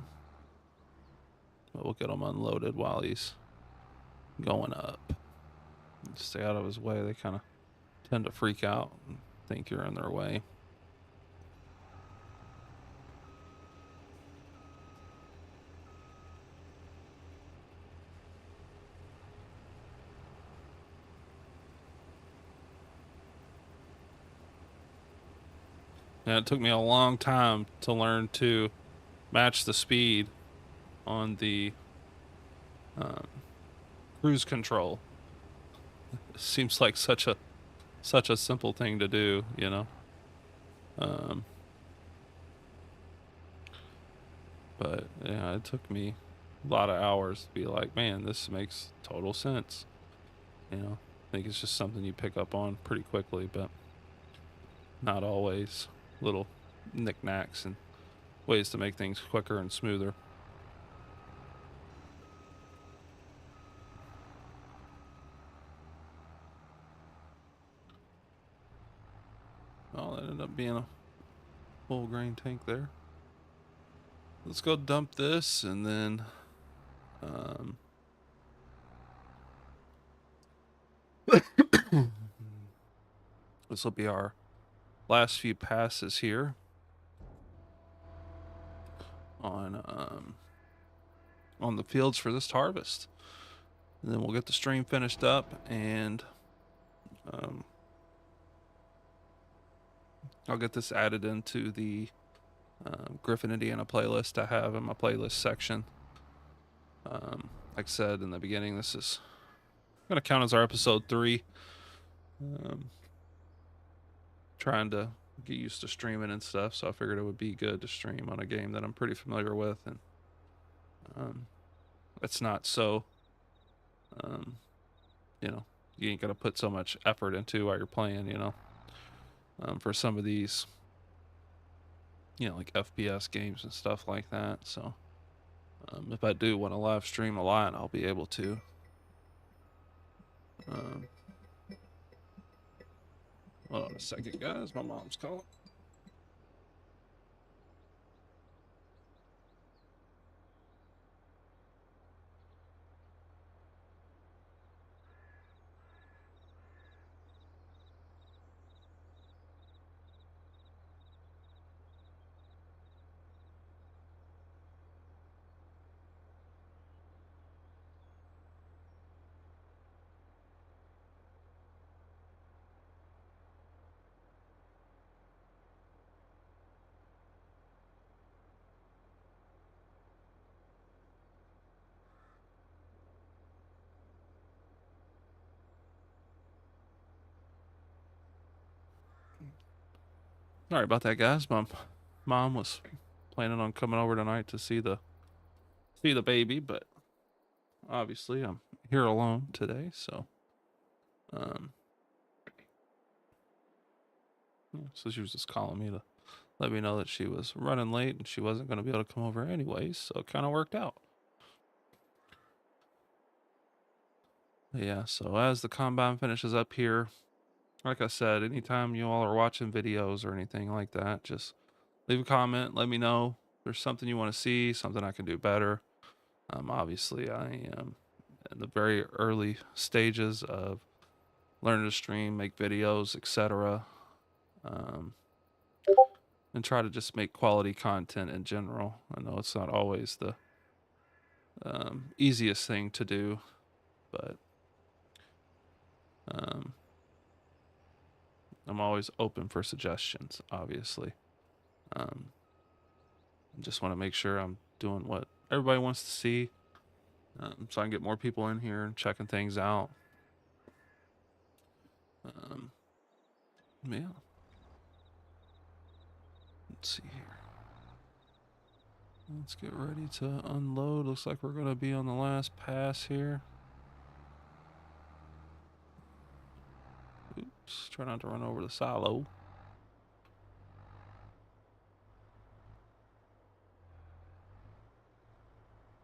we'll get him unloaded while he's going up. Stay out of his way. They kind of tend to freak out and think you're in their way. And it took me a long time to learn to match the speed on the um, cruise control. It seems like such a simple thing to do, Um, but yeah, it took me a lot of hours to be like, man, this makes total sense. I think it's just something you pick up on pretty quickly, but not always. Little knickknacks and ways to make things quicker and smoother. Oh, that ended up being a full grain tank there. Let's go dump this, and then this will be our last few passes here on the fields for this harvest. And then we'll get the stream finished up, and I'll get this added into the Griffin, Indiana playlist I have in my playlist section. Like I said in the beginning, this is going to count as our episode 3. Trying to get used to streaming and stuff, so I figured it would be good to stream on a game that I'm pretty familiar with, and it's not so you ain't gonna put so much effort into while you're playing, for some of these like FPS games and stuff like that. So If I do want to live stream a lot, I'll be able to. Um, Hold on a second, guys. My mom's calling. Sorry about that, guys. My mom was planning on coming over tonight to see the baby, but obviously I'm here alone today, so so she was just calling me to let me know that she was running late and she wasn't going to be able to come over anyways, so it kind of worked out. Yeah, so as the combine finishes up here, like I said, anytime you all are watching videos or anything like that, just leave a comment, let me know if there's something you want to see, something I can do better. Obviously, I am in the very early stages of learning to stream, make videos, etc. And try to just make quality content in general. I know it's not always the easiest thing to do, but I'm always open for suggestions, obviously. Just want to make sure I'm doing what everybody wants to see, so I can get more people in here and checking things out. Yeah. Let's see here. Let's get ready to unload. Looks like we're going to be on the last pass here. Oops. Try not to run over the silo.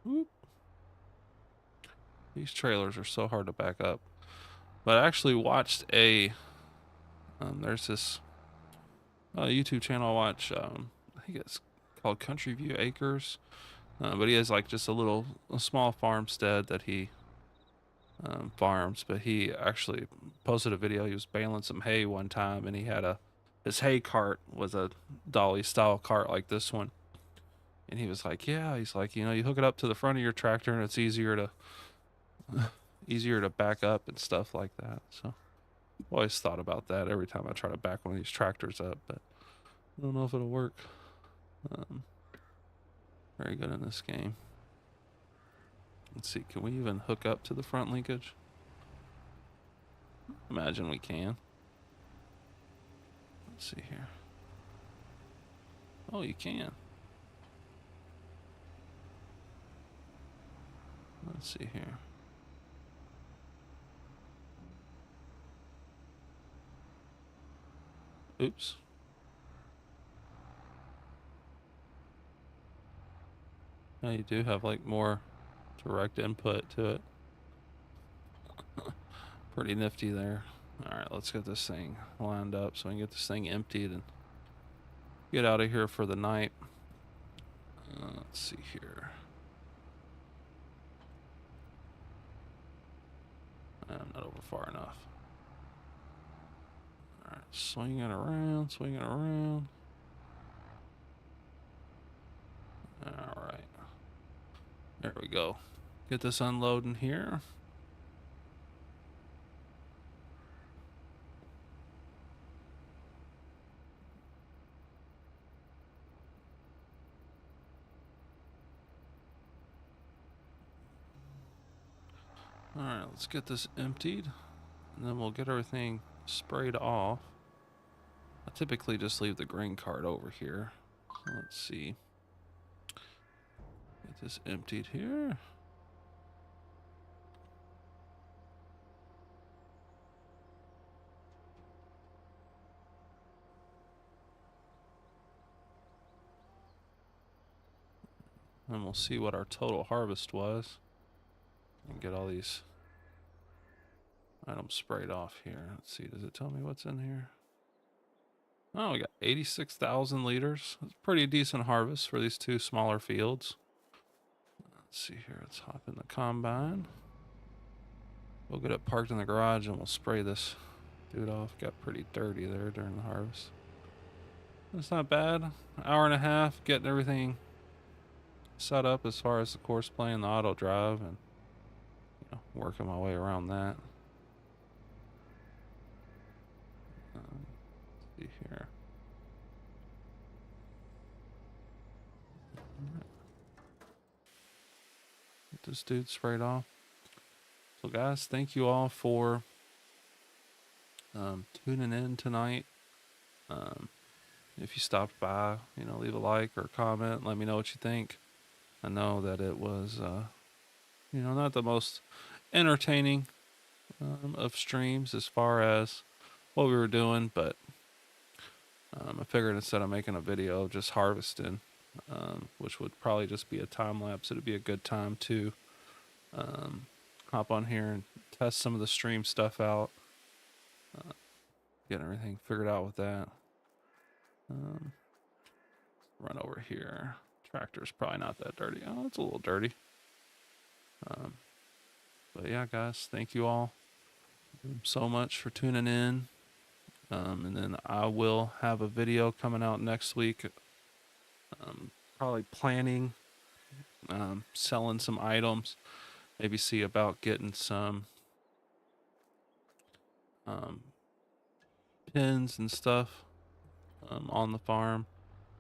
Whoop. These trailers are so hard to back up. But I actually watched a... there's this YouTube channel I watch. I think it's called Country View Acres. But he has like just a small farmstead that he farms. But he actually posted a video. He was baling some hay one time, and he had his hay cart was a dolly style cart like this one. And he was like, yeah, he's like, you hook it up to the front of your tractor and it's easier to back up and stuff like that. So I've always thought about that every time I try to back one of these tractors up, but I don't know if it'll work. Very good in this game. Let's see, can we even hook up to the front linkage? Imagine we can. Let's see here. Oh, you can. Let's see here. Oops. Now you do have like more direct input to it. Pretty nifty there. Alright, let's get this thing lined up so we can get this thing emptied and get out of here for the night. Let's see here. I'm not over far enough. Alright, swing it around, swing it around. Alright. There we go. Get this unloading here. Alright, let's get this emptied. And then we'll get everything sprayed off. I typically just leave the grain cart over here. So let's see. Get this emptied here. And we'll see what our total harvest was. And get all these items sprayed off here. Let's see, does it tell me what's in here? Oh, we got 86,000 liters. It's a pretty decent harvest for these two smaller fields. Let's see here. Let's hop in the combine. We'll get it parked in the garage and we'll spray this dude off. Got pretty dirty there during the harvest. That's not bad. Hour and a half getting everything set up as far as the Courseplay and the Auto-Drive, and working my way around that. Let's see here. Get this dude sprayed off. So guys, thank you all for tuning in tonight. If you stopped by, leave a like or comment. Let me know what you think. I know that it was, not the most entertaining of streams as far as what we were doing, but I figured instead of making a video of just harvesting, which would probably just be a time lapse, it'd be a good time to hop on here and test some of the stream stuff out, get everything figured out with that. Run over here. Tractor's probably not that dirty. Oh, it's a little dirty. But yeah, guys, thank you all so much for tuning in. And then I will have a video coming out next week. Probably planning, selling some items. Maybe see about getting some pens and stuff on the farm,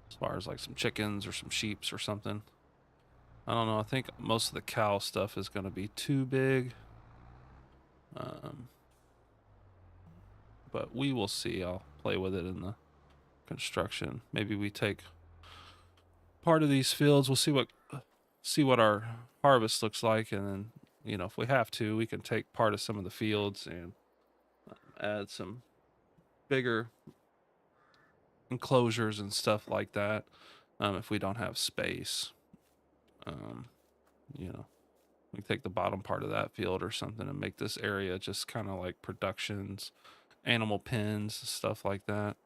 as far as like some chickens or some sheeps or something. I don't know. I think most of the cow stuff is going to be too big. But we will see. I'll play with it in the construction. Maybe we take part of these fields. We'll see what our harvest looks like, and then if we have to, we can take part of some of the fields and add some bigger enclosures and stuff like that. If we don't have space, we can take the bottom part of that field or something and make this area just kind of like productions, animal pens, stuff like that.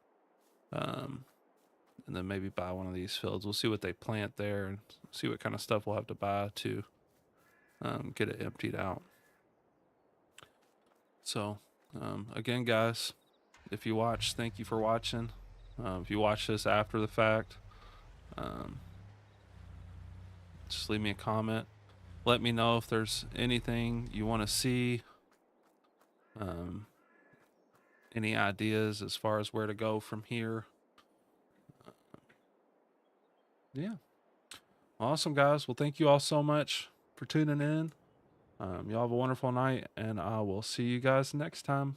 And then maybe buy one of these fields. We'll see what they plant there and see what kind of stuff we'll have to buy to get it emptied out. So again, guys, if you watch, thank you for watching. If you watch this after the fact, just leave me a comment. Let me know if there's anything you want to see. Any ideas as far as where to go from here. Yeah. Awesome, guys. Well, thank you all so much for tuning in. Y'all have a wonderful night, and I will see you guys next time.